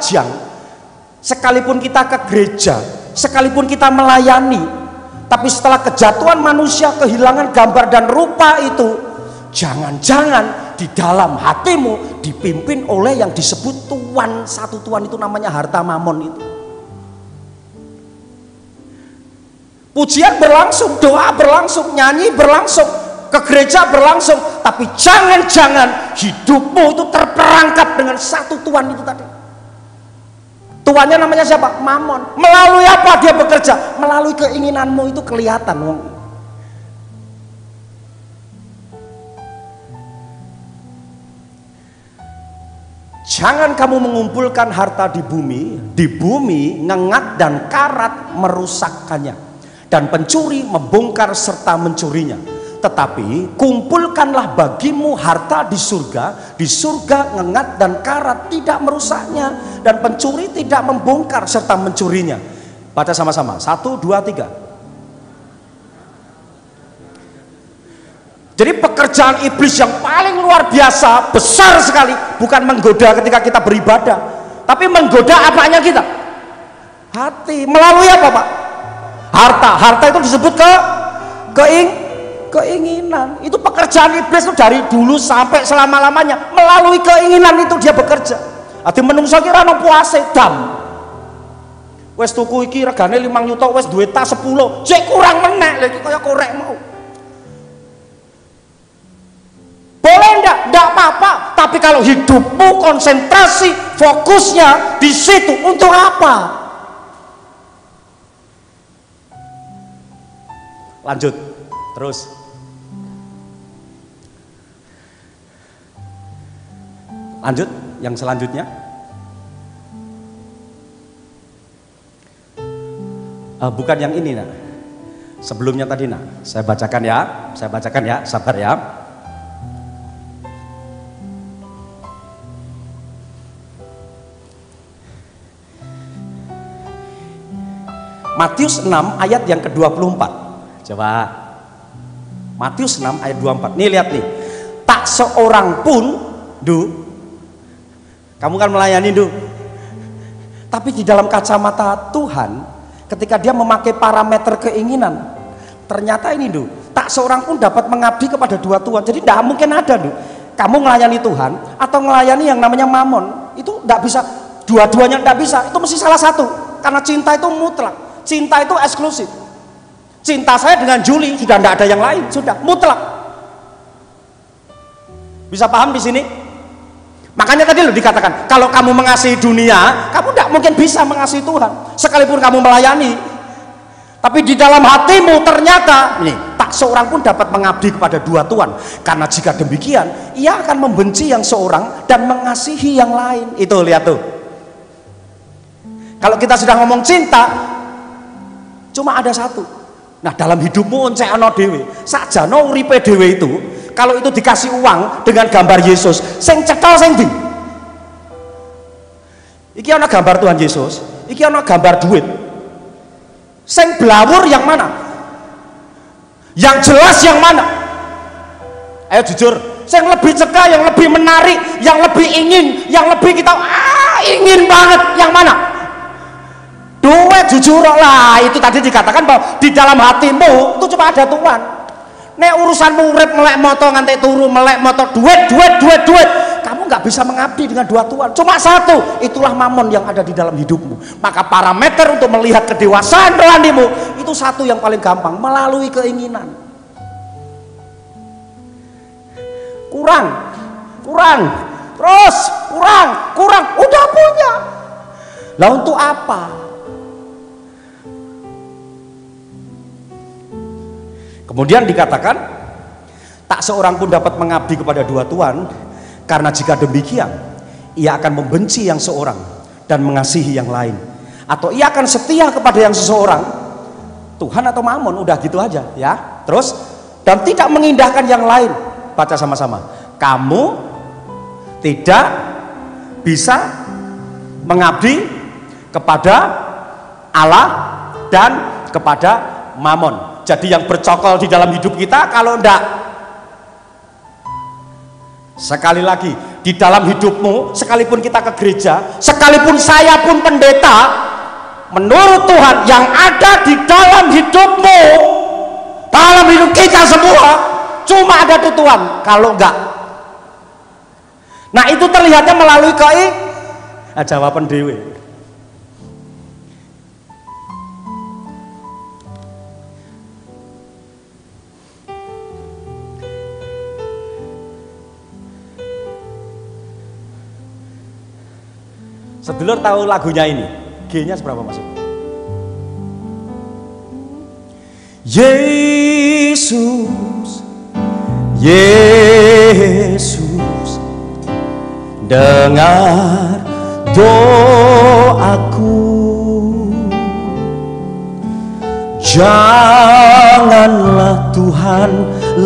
sekalipun kita ke gereja, sekalipun kita melayani, tapi setelah kejatuhan manusia kehilangan gambar dan rupa itu, jangan-jangan di dalam hatimu dipimpin oleh yang disebut tuan. Satu tuan itu namanya harta mamon itu. Pujian berlangsung, doa berlangsung, nyanyi berlangsung, ke gereja berlangsung, tapi jangan-jangan hidupmu itu terperangkap dengan satu tuan itu tadi. Tuannya namanya siapa? Mamon. Melalui apa dia bekerja? Melalui keinginanmu itu kelihatan. Jangan kamu mengumpulkan harta di bumi ngengat dan karat merusakkannya, dan pencuri membongkar serta mencurinya. Tetapi kumpulkanlah bagimu harta di surga ngengat dan karat tidak merusaknya, dan pencuri tidak membongkar serta mencurinya. Baca sama-sama, 1, 2, 3. Jadi pekerjaan iblis yang paling luar biasa, besar sekali, bukan menggoda ketika kita beribadah, tapi menggoda apanya kita? Hati. Melalui apa, Pak? Harta. Harta itu disebut keinginan. Itu pekerjaan iblis itu dari dulu sampai selama-lamanya. Melalui keinginan itu dia bekerja. Ati menungso ki ora ono puase dam. Wes tuku iki regane 5 juta, wes duwe tas 10. Cek kurang meneh lha iki kaya korek mau. Boleh enggak apa-apa, tapi kalau hidupmu konsentrasi, fokusnya di situ, untuk apa? Lanjut, terus. Lanjut, yang selanjutnya. Bukan yang ini, nak. Sebelumnya tadi, nak. Saya bacakan ya, sabar ya. Matius 6 ayat yang ke-24. Coba Matius 6 ayat 24. Nih lihat nih. Tak seorang pun, kamu kan melayani, tapi di dalam kacamata Tuhan, ketika dia memakai parameter keinginan, ternyata ini, tak seorang pun dapat mengabdi kepada dua Tuhan. Jadi tidak mungkin ada, kamu melayani Tuhan atau melayani yang namanya mamon. Itu tidak bisa, dua-duanya tidak bisa. Itu mesti salah satu, karena cinta itu mutlak. Cinta itu eksklusif. Cinta saya dengan Juli sudah tidak ada yang lain, sudah mutlak. Bisa paham di sini? Makanya tadi loh dikatakan, kalau kamu mengasihi dunia, kamu tidak mungkin bisa mengasihi Tuhan, sekalipun kamu melayani. Tapi di dalam hatimu ternyata, tak seorang pun dapat mengabdi kepada dua Tuhan. Karena jika demikian, ia akan membenci yang seorang dan mengasihi yang lain. Itu lihat tuh. Kalau kita sudah ngomong cinta, cuma ada satu. Nah, dalam hidupmu oncek ana dhewe. Sakjane uripe dhewe itu, kalau itu dikasih uang dengan gambar Yesus, sing cekel sing ndi? Iki ana gambar Tuhan Yesus, iki ana gambar duit. Sing blawur yang mana? Yang jelas yang mana? Ayo jujur, sing lebih cekel, yang lebih menarik, yang lebih ingin, yang lebih kita ingin banget, yang mana? Duit, jujur lah. Itu tadi dikatakan bahwa di dalam hatimu itu cuma ada Tuhan. Nek urusanmu urip melek moto nganti turu, melek moto duit, kamu nggak bisa mengabdi dengan dua Tuhan. Cuma satu, itulah mamon yang ada di dalam hidupmu. Maka parameter untuk melihat kedewasaan rohanimu itu satu yang paling gampang, melalui keinginan. Kurang, terus kurang, udah punya. Lah untuk apa? Kemudian dikatakan, tak seorang pun dapat mengabdi kepada dua Tuhan, karena jika demikian, ia akan membenci yang seorang dan mengasihi yang lain. Atau ia akan setia kepada yang seseorang, Tuhan atau mamon, udah gitu aja ya. Terus, dan tidak mengindahkan yang lain. Baca sama-sama. Kamu tidak bisa mengabdi kepada Allah dan kepada mamon. Jadi yang bercokol di dalam hidup kita, kalau enggak, sekali lagi, di dalam hidupmu, sekalipun kita ke gereja, sekalipun saya pun pendeta, menurut Tuhan yang ada di dalam hidupmu, dalam hidup kita semua, cuma ada tuh Tuhan. Kalau enggak, nah itu terlihatnya melalui jawaban dewe. Sedulur tahu lagunya ini? G-nya seberapa Mas? Yesus, Yesus, dengar doaku, janganlah Tuhan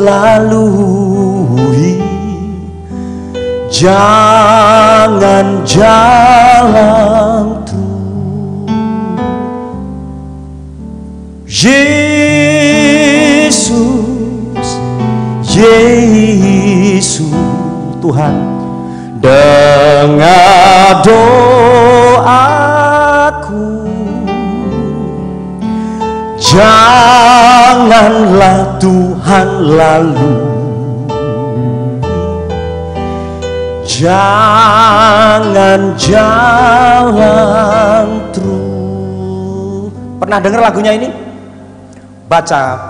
lalui, jangan jalan Yesus, Yesus, Tuhan, dengar doaku, janganlah Tuhan lalu, jangan jalan terus. Pernah dengar lagunya ini? Baca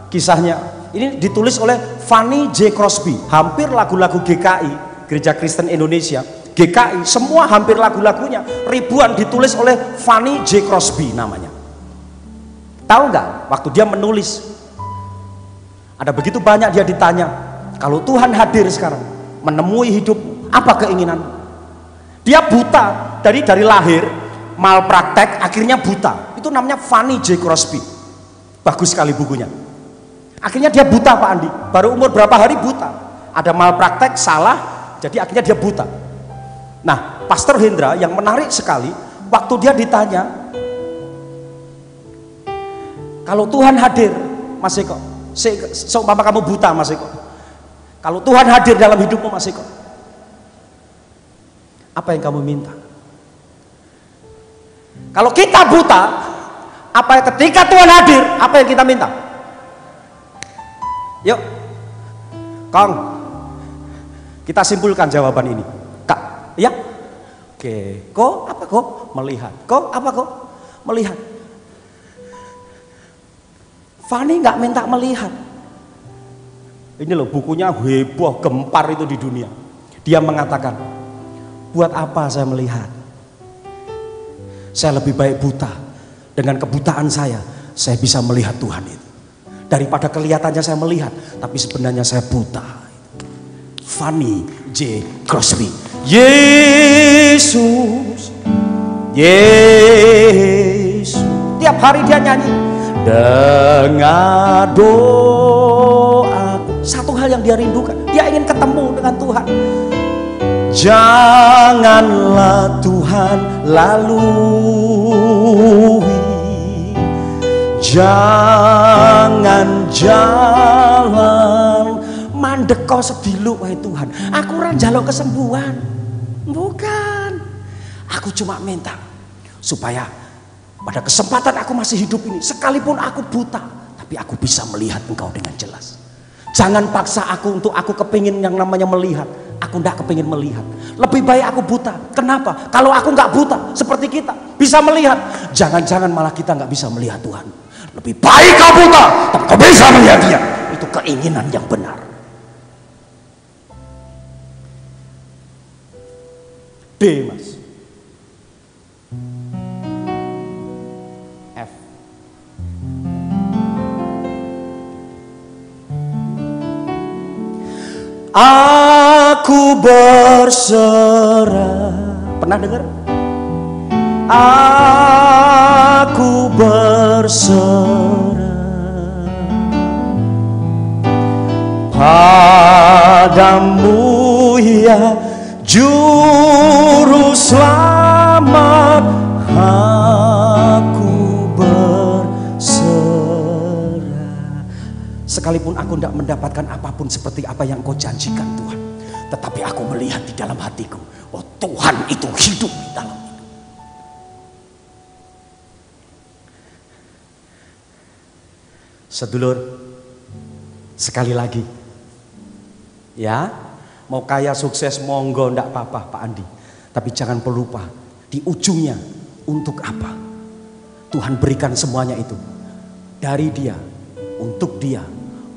kisahnya. Ini ditulis oleh Fanny J. Crosby. Hampir lagu-lagu GKI, Gereja Kristen Indonesia, GKI, semua hampir lagu-lagunya ribuan ditulis oleh Fanny J. Crosby namanya. Tahu nggak? Waktu dia menulis, ada begitu banyak dia ditanya, kalau Tuhan hadir sekarang, menemui hidup, apa keinginan? Dia buta dari lahir, malpraktek, akhirnya buta. Itu namanya Fanny J. Crosby. Bagus sekali bukunya. Akhirnya dia buta, Pak Andi. Baru umur berapa hari buta. Ada malpraktek, salah, jadi akhirnya dia buta. Nah, Pastor Hendra yang menarik sekali, waktu dia ditanya, kalau Tuhan hadir, Mas Eko, seumpama kamu buta, Mas Eko, kalau Tuhan hadir dalam hidupmu, Mas Eko, apa yang kamu minta? Kalau kita buta, apa yang ketika Tuhan hadir, apa yang kita minta? Yuk, Kong, kita simpulkan jawaban ini. Kak, ya? Oke, kok apa kok? Melihat. Kok apa kok? Melihat. Fanny nggak minta melihat. Ini loh bukunya heboh, gempar itu di dunia. Dia mengatakan, buat apa saya melihat? Saya lebih baik buta. Dengan kebutaan saya bisa melihat Tuhan itu. Daripada kelihatannya saya melihat, tapi sebenarnya saya buta. Fanny J. Crosby. Yesus, Yesus. Tiap hari dia nyanyi. Dengar doa. Satu hal yang dia rindukan, dia ingin ketemu dengan Tuhan. Janganlah Tuhan lalui, jangan jalan mandek kau sediluk, wahai Tuhan. Aku ora njaluk kesembuhan, bukan. Aku cuma minta supaya pada kesempatan aku masih hidup ini, sekalipun aku buta, tapi aku bisa melihat Engkau dengan jelas. Jangan paksa aku untuk aku kepingin yang namanya melihat. Aku tidak kepingin melihat. Lebih baik aku buta. Kenapa? Kalau aku nggak buta seperti kita bisa melihat, jangan-jangan malah kita nggak bisa melihat Tuhan. Lebih baik kau buta, tapi kau bisa melihat Dia. Itu keinginan yang benar. D, Mas. F. Aku berserah. Pernah dengar? Aku berserah padamu, ya Juru Selamat. Aku berserah. Sekalipun aku tidak mendapatkan apapun seperti apa yang Kau janjikan, Tuhan, tetapi aku melihat di dalam hatiku, oh Tuhan itu hidup di dalam. Sedulur, sekali lagi, ya, mau kaya sukses monggo ndak apa-apa Pak Andi, tapi jangan pelupa di ujungnya untuk apa? Tuhan berikan semuanya itu dari Dia, untuk Dia,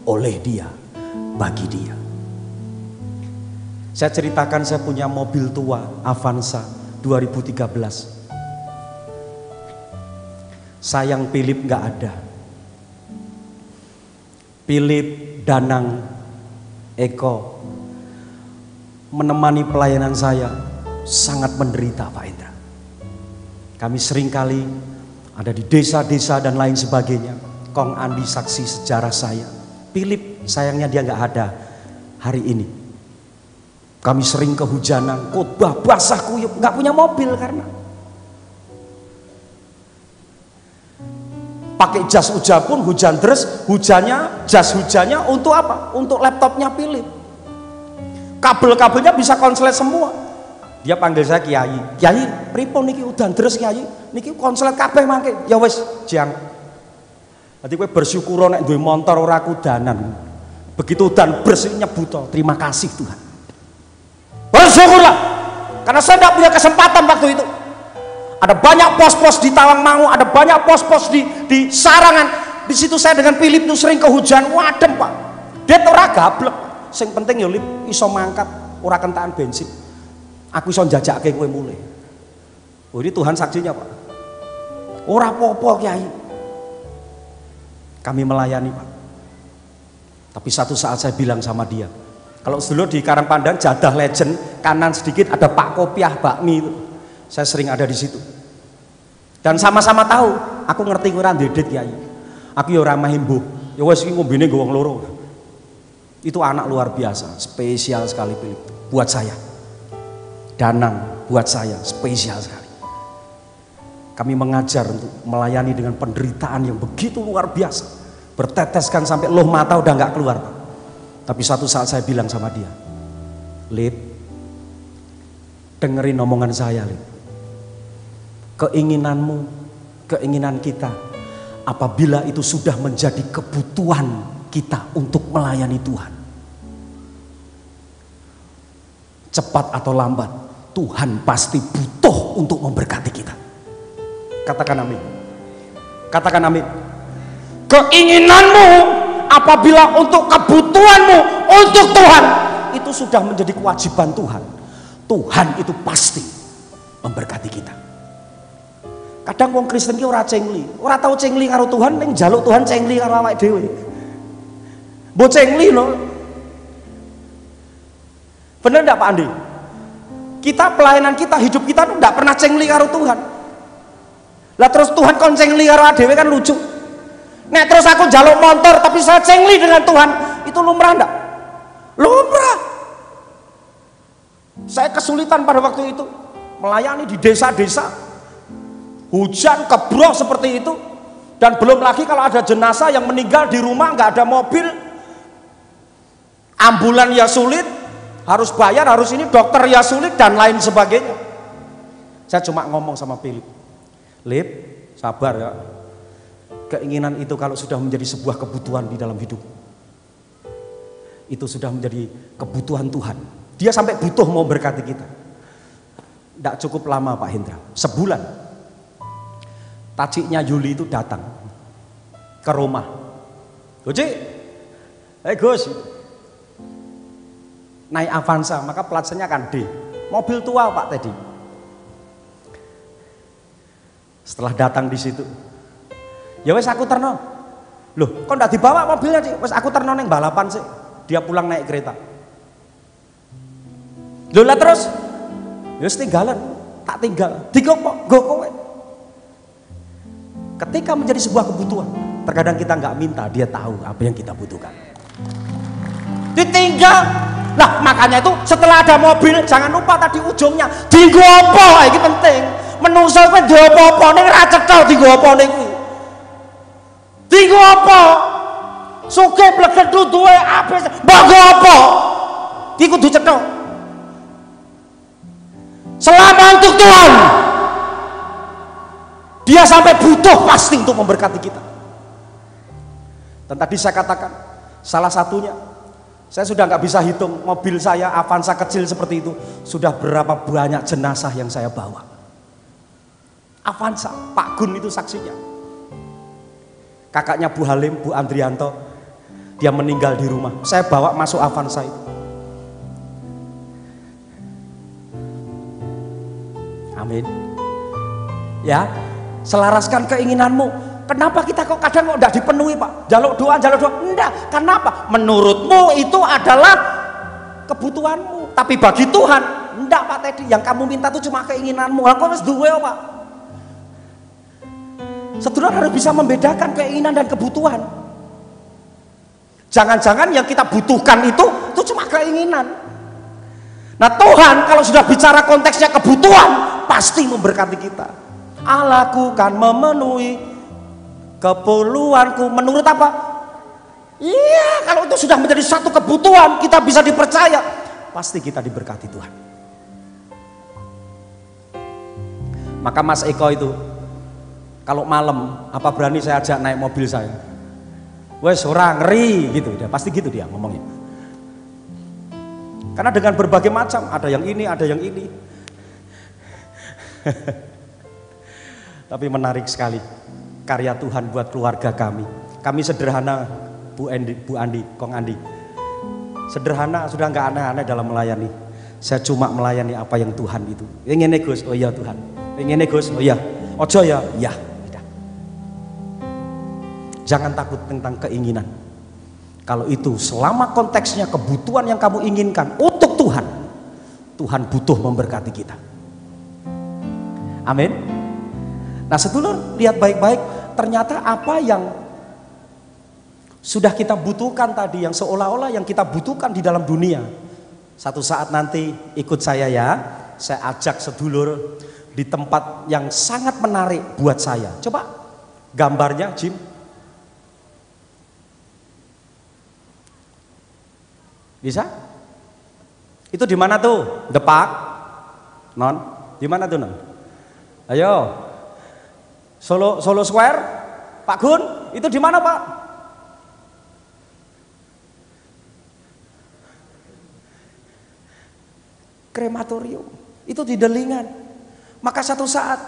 oleh Dia, bagi Dia. Saya ceritakan, saya punya mobil tua Avanza 2013. Sayang Philip nggak ada. Philip, Danang, Eko menemani pelayanan saya sangat menderita, Pak Indra. Kami seringkali ada di desa-desa dan lain sebagainya. Kong Andi saksi sejarah saya. Philip sayangnya dia nggak ada hari ini. Kami sering kehujanan, khotbah basah kuyup, nggak punya mobil karena pakai jas hujan pun hujan deras, jas hujannya untuk apa? Untuk laptopnya Philip. Kabel-kabelnya bisa konslet semua. Dia panggil saya Kiai, pripun niki udan deras Kiai, niki konslet kabeh mangke. Ya wis, Jang. Nanti kowe bersyukur nek duwe motor ora kudanan. Begitu udan bersih nyebut, terima kasih Tuhan. Bersyukurlah, karena saya tidak punya kesempatan waktu itu. Ada banyak pos-pos di Tawangmangu, ada banyak pos-pos di Sarangan. Di situ saya dengan Philip itu sering kehujan, wadem Pak. Dia ora gablek. Sing penting ya Lip iso mangkat, ora kentaan bensin. Aku iso njajakke kowe mulai. Oh ini Tuhan saksinya Pak. Ora apa-apa Kiai. Kami melayani Pak. Tapi satu saat saya bilang sama dia, kalau dulu di Karangpandan Jadah Legend kanan sedikit ada Pak Kopiah bakmi itu. Saya sering ada di situ. Dan sama-sama tahu, aku ngerti kowe ra ndedet Kiai. Aku ya ora mahimbuh. Ya wis iki ngombene nggo wong loro. Itu anak luar biasa, spesial sekali Philip buat saya. Danang buat saya spesial sekali. Kami mengajar untuk melayani dengan penderitaan yang begitu luar biasa. Berteteskan sampai loh mata udah nggak keluar Pak. Tapi satu saat saya bilang sama dia, Lip, dengerin omongan saya Lip. Keinginanmu, keinginan kita, apabila itu sudah menjadi kebutuhan kita untuk melayani Tuhan, cepat atau lambat Tuhan pasti butuh untuk memberkati kita. Katakan amin. Katakan amin. Keinginanmu apabila untuk kebutuhanmu untuk Tuhan itu sudah menjadi kewajiban Tuhan, Tuhan itu pasti memberkati kita. Kadang wong Kristen ki ora cengli, ora tahu cengli karo Tuhan, ning njaluk Tuhan cengli karo awake dhewe. Mbok cengli lho. Bener enggak Pak Andi? Kita pelayanan kita, hidup kita tuh enggak pernah cengli karo Tuhan. Lah terus Tuhan kon cengli karo dhewe kan lucu. Nek terus aku njaluk motor tapi saya cengli dengan Tuhan, itu lumrah enggak? Lumrah. Saya kesulitan pada waktu itu melayani di desa-desa. Hujan kebrok seperti itu, dan belum lagi kalau ada jenazah yang meninggal di rumah nggak ada mobil, ambulan ya sulit, harus bayar, harus ini, dokter ya sulit dan lain sebagainya. Saya cuma ngomong sama Philip, Lip, sabar ya. Keinginan itu kalau sudah menjadi sebuah kebutuhan di dalam hidup, itu sudah menjadi kebutuhan Tuhan. Dia sampai butuh mau berkati kita. Tidak cukup lama Pak Hendra, sebulan. Taciknya Yuli itu datang ke rumah. Gus, Gus, naik Avanza, maka platnya kan D. Mobil tua Pak tadi. Setelah datang di situ, ya wes aku terno. Loh, kok ndak dibawa mobilnya sih? Wes aku terno neng balapan sih. Dia pulang naik kereta. Loh lah terus, ya tinggalan, tak tinggal. Digopo, go kowe. Ketika menjadi sebuah kebutuhan, terkadang kita nggak minta, dia tahu apa yang kita butuhkan. Ditinggal. Lah makanya itu setelah ada mobil, jangan lupa tadi ujungnya dienggo apa, ini penting. Menungso kowe ndek apa-apa ning ra cetha dienggo apa ning kuwi. Dienggo apa? Sugih blegethu duwe abis, mbok apa? Iki kudu cetha. Selama untuk Tuhan, dia sampai butuh pasti untuk memberkati kita. Dan tadi saya katakan, salah satunya, saya sudah nggak bisa hitung mobil saya Avanza kecil seperti itu, sudah berapa banyak jenazah yang saya bawa. Avanza, Pak Gun itu saksinya. Kakaknya Bu Halim, Bu Andrianto, dia meninggal di rumah. Saya bawa masuk Avanza itu. Amin. Ya. Selaraskan keinginanmu. Kenapa kita kok kadang kok tidak dipenuhi Pak? Jaluk doa. Enggak. Kenapa? Menurutmu itu adalah kebutuhanmu. Tapi bagi Tuhan, enggak Pak Teddy. Yang kamu minta itu cuma keinginanmu. Kok harus duwe Pak? Saudara harus bisa membedakan keinginan dan kebutuhan. Jangan-jangan yang kita butuhkan itu cuma keinginan. Nah Tuhan kalau sudah bicara konteksnya kebutuhan, pasti memberkati kita. Allahku kan memenuhi keperluanku menurut apa? Iya, kalau itu sudah menjadi satu kebutuhan, kita bisa dipercaya, pasti kita diberkati Tuhan. Maka Mas Eko itu kalau malam, apa berani saya ajak naik mobil saya? Wes ora ngeri gitu, dia pasti gitu dia ngomongnya. Karena dengan berbagai macam, ada yang ini, ada yang ini. Tapi menarik sekali karya Tuhan buat keluarga kami. Kami sederhana, Bu Andi, Kong Andi. Sederhana, sudah nggak aneh-aneh dalam melayani. Saya cuma melayani apa yang Tuhan itu. Ingin Gus, oh iya Tuhan. Ingin Gus, oh iya. Ojo ya, iya. Jangan takut tentang keinginan. Kalau itu selama konteksnya kebutuhan yang kamu inginkan untuk Tuhan, Tuhan butuh memberkati kita. Amin. Nah sedulur, lihat baik-baik, ternyata apa yang sudah kita butuhkan tadi, yang seolah-olah yang kita butuhkan di dalam dunia, satu saat nanti ikut saya ya, saya ajak sedulur di tempat yang sangat menarik buat saya. Coba gambarnya Jim. Bisa? Itu di mana tuh? The Park? Non? Di mana tuh non? Ayo. Solo Square? Pak Gun? Itu di mana Pak? Krematorium. Itu di Delingan. Maka satu saat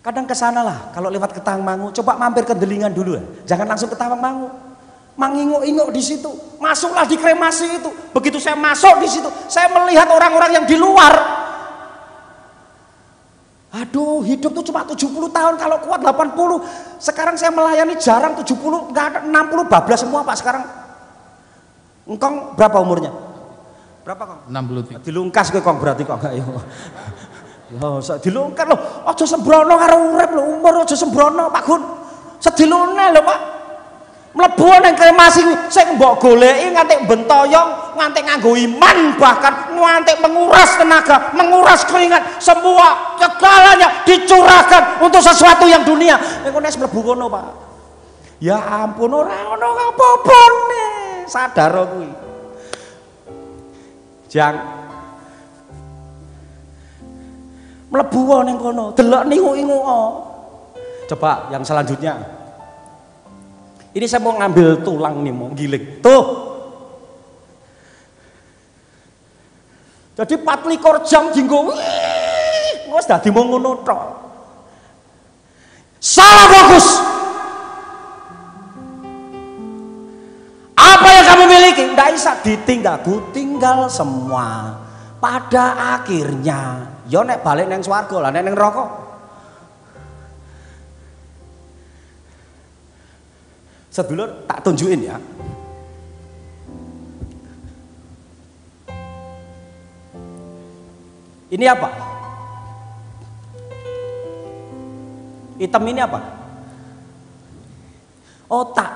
kadang kesana lah. Kalau lewat ke Tawangmangu, coba mampir ke Delingan dulu ya. Jangan langsung ke Tawangmangu. Menginguk-inguk di situ, masuklah di kremasi itu. Begitu saya masuk di situ, saya melihat orang-orang yang di luar. Aduh, hidup tuh cuma 70 tahun, kalau kuat 80. Sekarang saya melayani jarang 70, enggak ada 60, bablas semua Pak sekarang. Engkong berapa umurnya? Berapa Kong? 63. Dilungkas kowe Kong berarti kok enggak ya. Loh, dilungkas lho, aja sembrono karo urip lho, umur aja sembrono Pak Gun. Sedilune lho Pak. Mlebu nang kremasi sing mbok goleki nganti bentoyong, nganti nganggo iman, bahkan nganti menguras tenaga, menguras keringat, semua segalanya dicurahkan untuk sesuatu yang dunia. Engko nek mlebu kono, Pak. Ya ampun, ora ono apa-apa nih. Sadar kuwi. Jang mlebu ning kono, delok ningu-ingu. Coba yang selanjutnya. Ini saya mau ngambil tulang nih, mau giling. Tuh. Jadi 24 jam dinggo. Wis dadi mung ngono tok. Salah fokus. Apa yang kamu miliki nggak bisa ditinggal, ku tinggal semua. Pada akhirnya, yo nek balik neng swarga lah, nek neng neraka. Sedulur tak tunjukin ya. Ini apa? Hitam ini apa? Otak.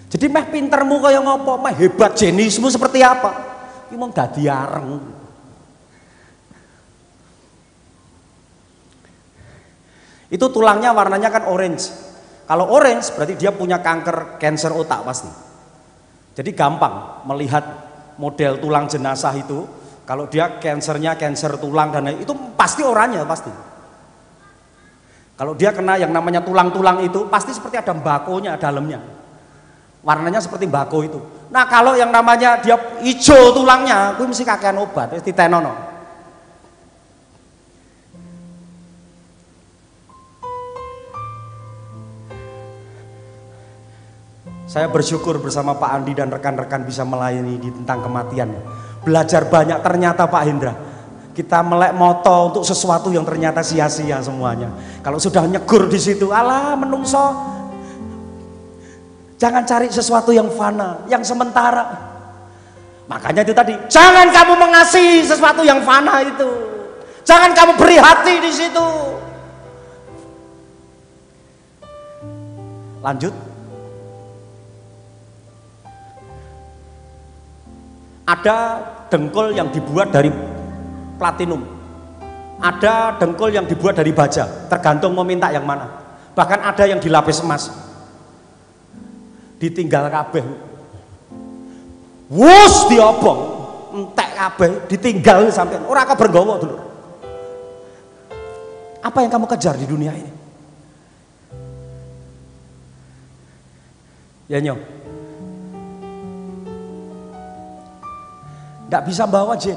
Jadi meh pintermu kaya ngopo, meh hebat jenismu seperti apa? Iki mung dadi areng. Itu tulangnya warnanya kan orange. Kalau orange berarti dia punya cancer otak pasti. Jadi gampang melihat model tulang jenazah itu. Kalau dia cancer tulang dan itu pasti oranye pasti. Kalau dia kena yang namanya tulang-tulang itu pasti seperti ada mbakonya dalamnya. Warnanya seperti mbako itu. Nah kalau yang namanya dia hijau tulangnya, kuwi mesti kakean obat, wis ditenono. Saya bersyukur bersama Pak Andi dan rekan-rekan bisa melayani di tentang kematian. Belajar banyak ternyata Pak Hendra. Kita melek moto untuk sesuatu yang ternyata sia-sia semuanya. Kalau sudah nyegur di situ, alah menungso. Jangan cari sesuatu yang fana, yang sementara. Makanya itu tadi, jangan kamu mengasihi sesuatu yang fana itu. Jangan kamu beri hati di situ. Lanjut. Ada dengkul yang dibuat dari platinum. Ada dengkul yang dibuat dari baja, tergantung mau minta yang mana. Bahkan ada yang dilapis emas. Ditinggal kabeh. Wus diobong, entek kabeh, ditinggal sampean. Ora kok bergowo dulu. Apa yang kamu kejar di dunia ini? Ya nyong. Nggak bisa bawa Jen.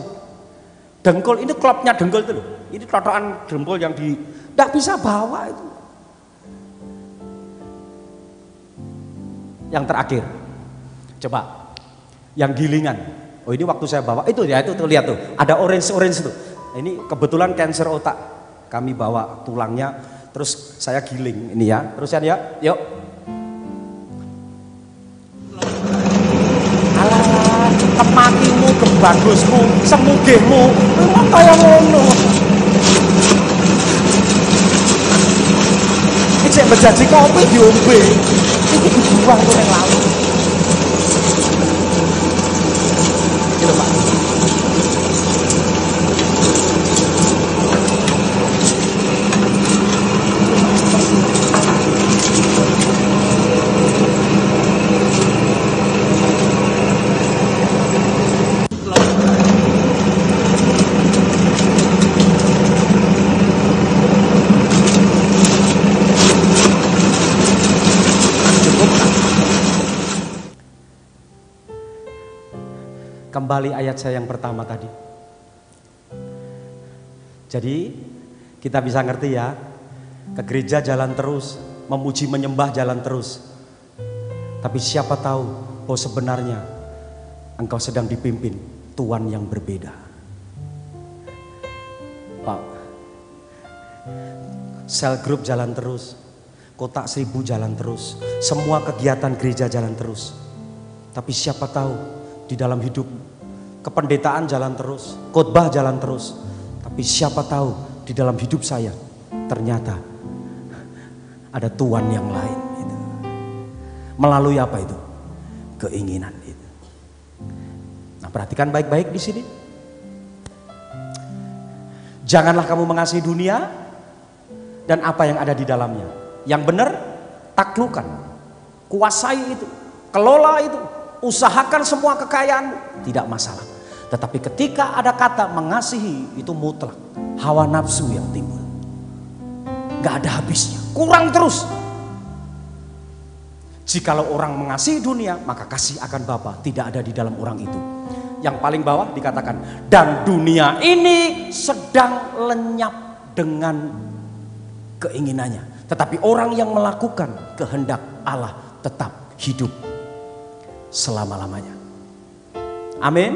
Dengkul ini klopnya dengkul itu loh. Ini totokan dengkul yang nggak bisa bawa itu. Yang terakhir, coba yang gilingan. Oh ini waktu saya bawa itu ya, itu tuh lihat tuh, ada orange tuh. Ini kebetulan cancer otak. Kami bawa tulangnya, terus saya giling ini ya. Terusan ya, yuk. Alah, kematimu, kebagusmu, semugihmu, kaya ngono. Iki sik berjanji kopi diombe. Iki dibuang tuh yang lalu. Gitu Pak. Kembali ayat saya yang pertama tadi. Jadi kita bisa ngerti ya, ke gereja jalan terus, memuji menyembah jalan terus. Tapi siapa tahu bahwa sebenarnya engkau sedang dipimpin Tuhan yang berbeda. Pak, sel group jalan terus, kotak 1000 jalan terus, semua kegiatan gereja jalan terus. Tapi siapa tahu di dalam hidup kependetaan jalan terus, khotbah jalan terus. Tapi siapa tahu di dalam hidup saya ternyata ada Tuhan yang lain. Gitu. Melalui apa itu? Keinginan itu. Nah, perhatikan baik-baik di sini. Janganlah kamu mengasihi dunia dan apa yang ada di dalamnya. Yang benar, taklukkan, kuasai itu, kelola itu. Usahakan semua kekayaan, tidak masalah. Tetapi ketika ada kata mengasihi, itu mutlak. Hawa nafsu yang timbul, gak ada habisnya, kurang terus. Jikalau orang mengasihi dunia, maka kasih akan Bapa tidak ada di dalam orang itu. Yang paling bawah dikatakan, dan dunia ini sedang lenyap dengan keinginannya. Tetapi orang yang melakukan kehendak Allah tetap hidup selama-lamanya. Amin.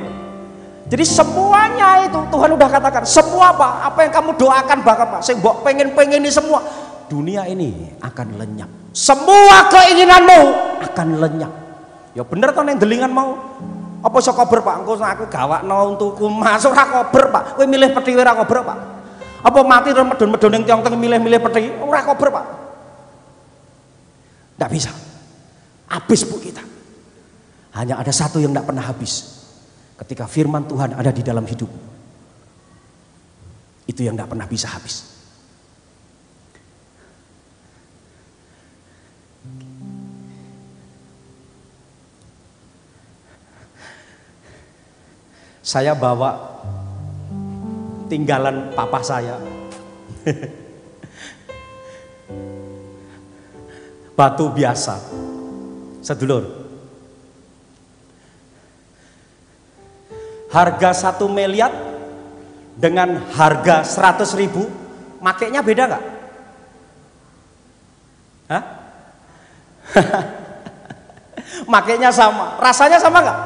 Jadi semuanya itu Tuhan udah katakan, semua apa yang kamu doakan Bapak, saya pengen ini semua, dunia ini akan lenyap. Semua keinginanmu akan lenyap. Ya bener toh neng delingan mau. Apa iso kober Pak? Engko aku gawakno untukku masuk ora kober Pak. Kowe milih pethi ora kober Pak. Apa mati terus medun-medun ning tiang teng milih-milih pethi ora kober Pak. Enggak bisa. Habis Bu kita. Hanya ada satu yang tidak pernah habis. Ketika firman Tuhan ada di dalam hidup, itu yang tidak pernah bisa habis. Saya bawa tinggalan papa saya. Batu biasa. Sedulur. Harga 1 miliar dengan harga 100.000, makainya beda nggak? Hah? Makainya sama, rasanya sama nggak?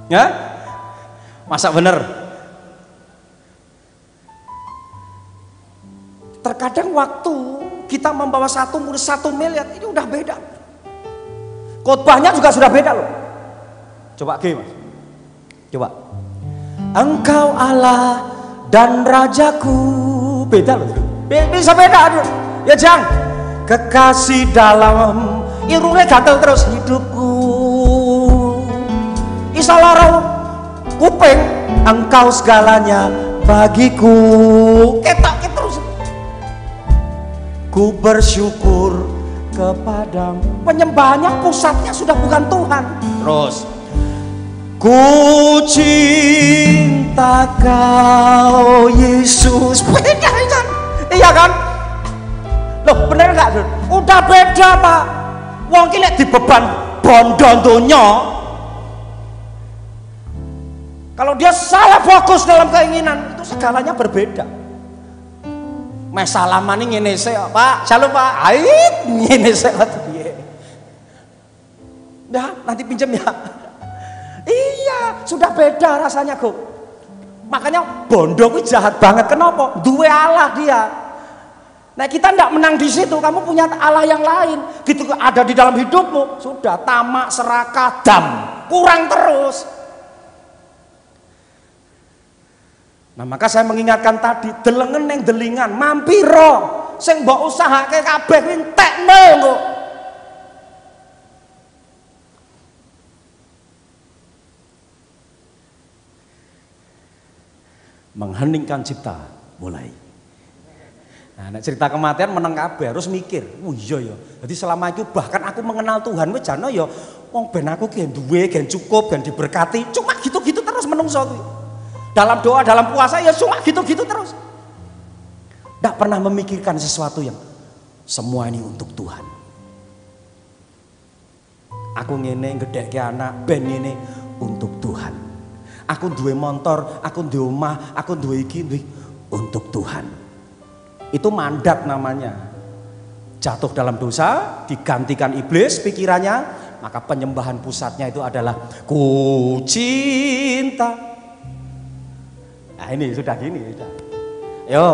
Ya? Masa bener? Terkadang waktu kita membawa 1 miliar ini udah beda. Khotbahnya juga sudah beda loh. Coba G Mas. Coba. Engkau Allah dan Rajaku. Beda loh. Bisa beda. Ya Jang. kekasih dalam irungnya gatel terus hidupku. Isa loro kuping, engkau segalanya bagiku. Ketok terus. Ku bersyukur kepadamu. Penyembahannya pusatnya sudah bukan Tuhan. Terus ku cinta kau Yesus. Beda kan? Iya kan? Loh bener gak? Udah beda Pak. Wong ki lek dibeban bondo donya. Kalau dia salah fokus dalam keinginan, itu segalanya berbeda. Mes salaman ini ngene sik, Pak. Shalom Pak. Ait ngene sik piye. Dah, nanti pinjam ya. Iya, sudah beda rasanya kok. Makanya bondo ku jahat banget. Kenapa? Duwe Allah dia. Nah kita ndak menang di situ. Kamu punya Allah yang lain. Gitu ada di dalam hidupmu. Sudah tamak, serakah, dam. Kurang terus. Nah maka saya mengingatkan tadi, delengen yang delingan, mampiro, sing mbok usahake kabeh kuwi entekno kok. Mengheningkan cipta mulai. Nah, cerita kematian meneng kabeh harus mikir. Oh iya ya. Jadi selama itu bahkan aku mengenal Tuhan wis jane ya wong ben aku ki duwe, gen cukup, gen diberkati. Cuma gitu-gitu terus menungso kuwi. Dalam doa, dalam puasa ya cuma gitu-gitu terus. Tidak pernah memikirkan sesuatu yang semua ini untuk Tuhan. Aku ngene ngedhekke anak ben ini untuk Tuhan. Aku duwe motor, aku duwe omah, aku duwe iki untuk Tuhan. Itu mandat namanya. Jatuh dalam dosa, digantikan iblis pikirannya, maka penyembahan pusatnya itu adalah ku cinta. Nah ini sudah gini sudah. Yo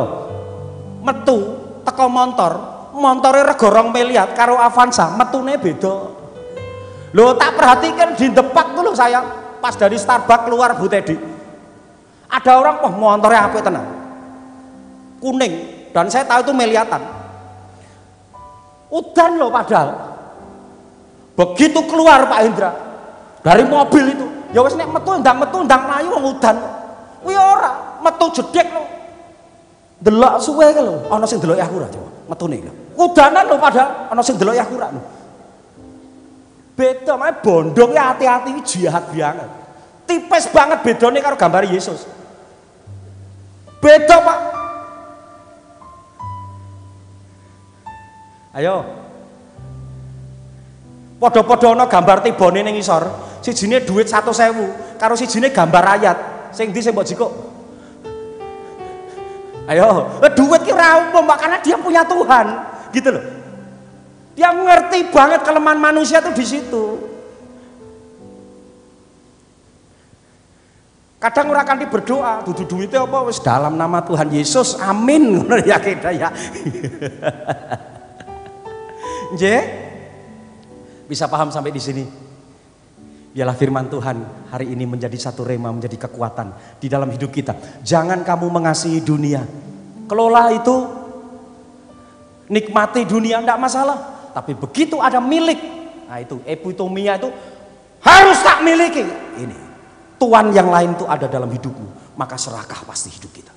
metu teko montore rego 2 miliar karo Avanza metune beda. Loh tak perhatikan di depak tuh loh saya pas dari Starbucks keluar Bu Teddy. Ada orang motornya apik tenan. Kuning dan saya tahu itu meliatan. Udan loh padahal. Begitu keluar Pak Indra dari mobil itu, ya wis nek metu ndang mlayu wong udan. Kuwi ora metu jedhek lho. Delok suwe ke lho, ana sing deloki aku ora coba. Metune lho. Udanan lho padahal ana sing deloki aku ora lho. Beda mae bondo ki hati-hati iki jahat banget. Tipis banget bedane karo gambar Yesus. Beda, Pak. Ayo. Padha-padha ana gambar tibone ning isor. Sijine duit 100.000, karo sijine gambar ayat. Sing ndi sing mbok jikuk? Ayo, duit ki ora umum karena dia punya Tuhan, gitu loh. Dia ngerti banget kelemahan manusia tuh di situ. Kadang ora kanthi berdoa, dudu duwite apa wis dalam nama Tuhan Yesus, amin ngono ya kita ya. Nggih? Bisa paham sampai di sini? Biarlah firman Tuhan hari ini menjadi satu rema, menjadi kekuatan di dalam hidup kita. Jangan kamu mengasihi dunia. Kelola itu, nikmati dunia enggak masalah. Tapi begitu ada milik, nah itu epitomia itu harus tak miliki. Ini Tuhan yang lain itu ada dalam hidupmu, maka serakah pasti hidup kita.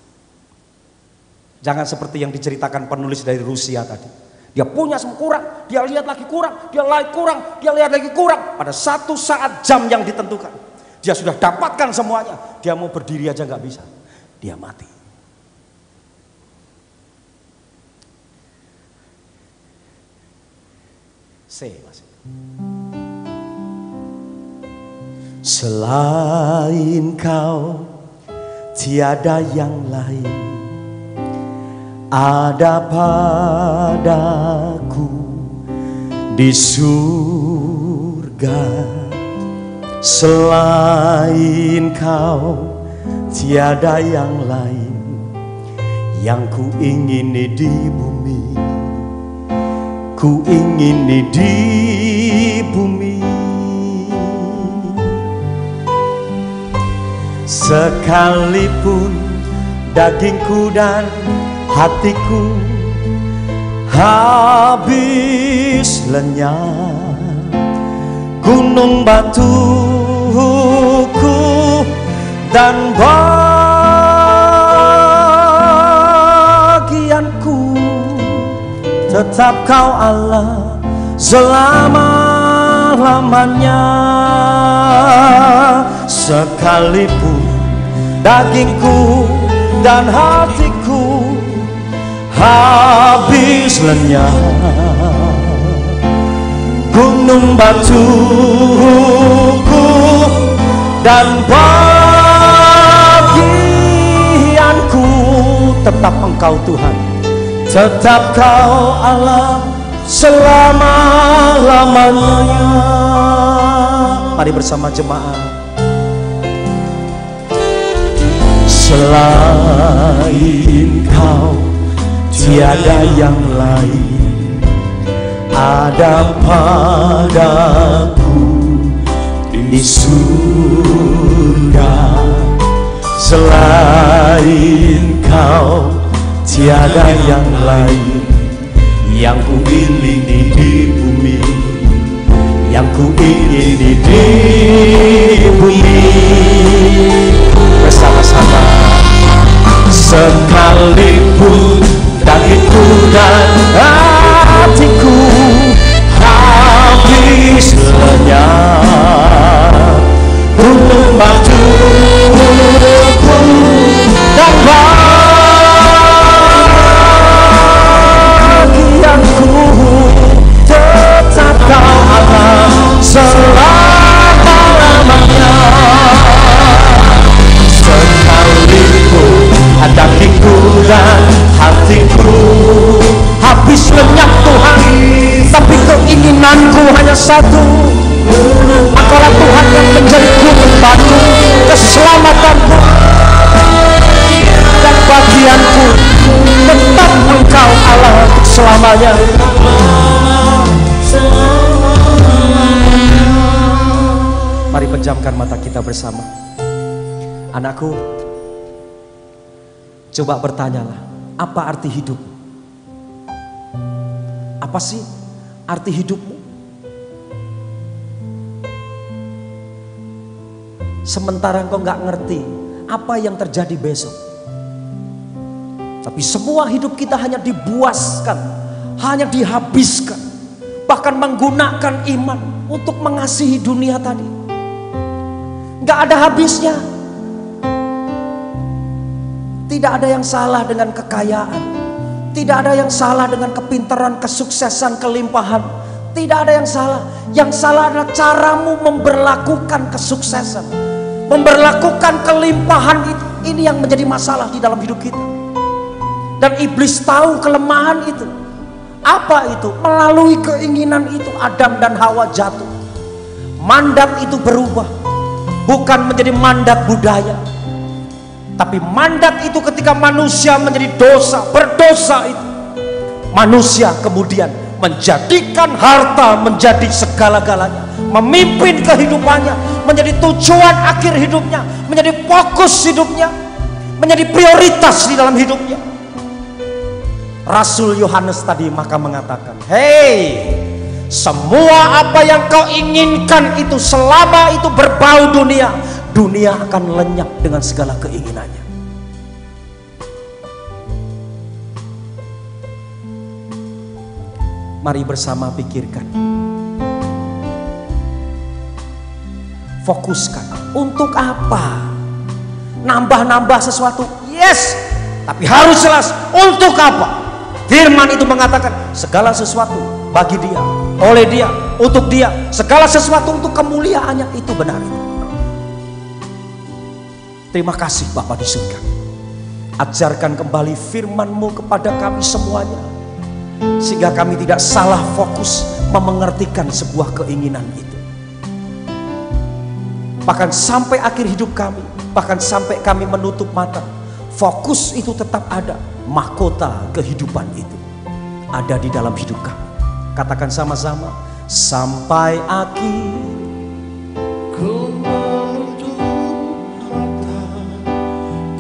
Jangan seperti yang diceritakan penulis dari Rusia tadi. Dia punya semua kurang, dia lihat lagi kurang, dia lihat kurang, dia lihat lagi kurang. Pada satu saat jam yang ditentukan, dia sudah dapatkan semuanya. Dia mau berdiri aja nggak bisa, dia mati. Masih. Selain kau tiada yang lain ada padaku di surga. Selain kau tiada yang lain yang ku ingini di bumi. Ku ingini di bumi. Sekalipun dagingku dan hatiku habis lenyap gunung batuku dan bagianku, tetap Kau Allah selama-lamanya. Sekalipun dagingku dan hatiku habis lenyap, gunung batuku dan bagianku, tetap Engkau Tuhan, tetap Kau Allah selama-lamanya. Mari bersama jemaat. Selain Kau tiada yang lain ada padaku di surga. Selain Kau tiada yang lain yang ku ingini di bumi, yang ku ingini di bumi. Bersama-sama. Sekalipun dagingku dan hatiku habis lenyap, gunung batuku dan bagianku, tetap Kau Allah selama-lamanya. Sekalipun dagingku dan hatiku habis lenyap Tuhan, tapi keinginanku hanya satu, Engkaulah Tuhan yang menjadi gunung batu, keselamatanku dan bagianku, tetap Engkau Allah untuk selamanya. Mari pejamkan mata kita bersama. Anakku, coba bertanyalah, apa arti hidup? Apa sih arti hidupmu? Sementara engkau nggak ngerti apa yang terjadi besok, tapi semua hidup kita hanya dibuaskan, hanya dihabiskan, bahkan menggunakan iman untuk mengasihi dunia tadi. Nggak ada habisnya. Tidak ada yang salah dengan kekayaan, tidak ada yang salah dengan kepintaran, kesuksesan, kelimpahan. Tidak ada yang salah. Yang salah adalah caramu memberlakukan kesuksesan, memberlakukan kelimpahan itu. Ini yang menjadi masalah di dalam hidup kita. Dan iblis tahu kelemahan itu. Apa itu? Melalui keinginan itu Adam dan Hawa jatuh. Mandat itu berubah, bukan menjadi mandat budaya, tapi mandat itu ketika manusia menjadi dosa, berdosa itu, manusia kemudian menjadikan harta menjadi segala-galanya, memimpin kehidupannya, menjadi tujuan akhir hidupnya, menjadi fokus hidupnya, menjadi prioritas di dalam hidupnya. Rasul Yohanes tadi maka mengatakan, hei, semua apa yang kau inginkan itu selama itu berbau dunia, dunia akan lenyap dengan segala keinginannya. Mari bersama pikirkan, fokuskan. Untuk apa? Nambah-nambah sesuatu, yes, tapi harus jelas untuk apa. Firman itu mengatakan segala sesuatu bagi dia, oleh dia, untuk dia, segala sesuatu untuk kemuliaannya, itu benar itu. Terima kasih Bapa di surga. Ajarkan kembali firman-Mu kepada kami semuanya, sehingga kami tidak salah fokus memengertikan sebuah keinginan itu. Bahkan sampai akhir hidup kami, bahkan sampai kami menutup mata, fokus itu tetap ada. Mahkota kehidupan itu ada di dalam hidup kami. Katakan sama-sama, sampai akhir ku menutup mata,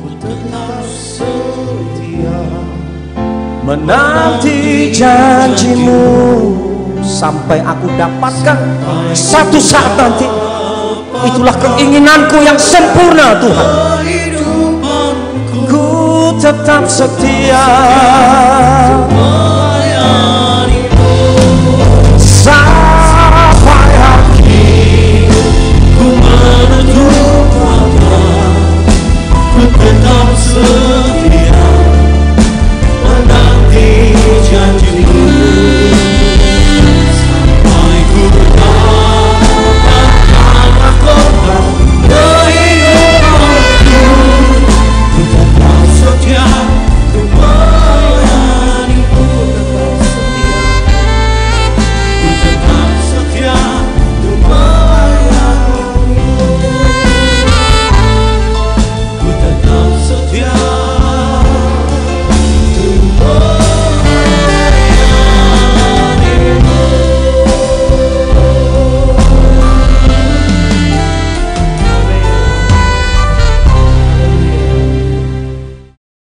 ku tetap setia menanti janjimu sampai aku dapatkan satu saat nanti. Itulah keinginanku yang sempurna Tuhan. Ku tetap setia.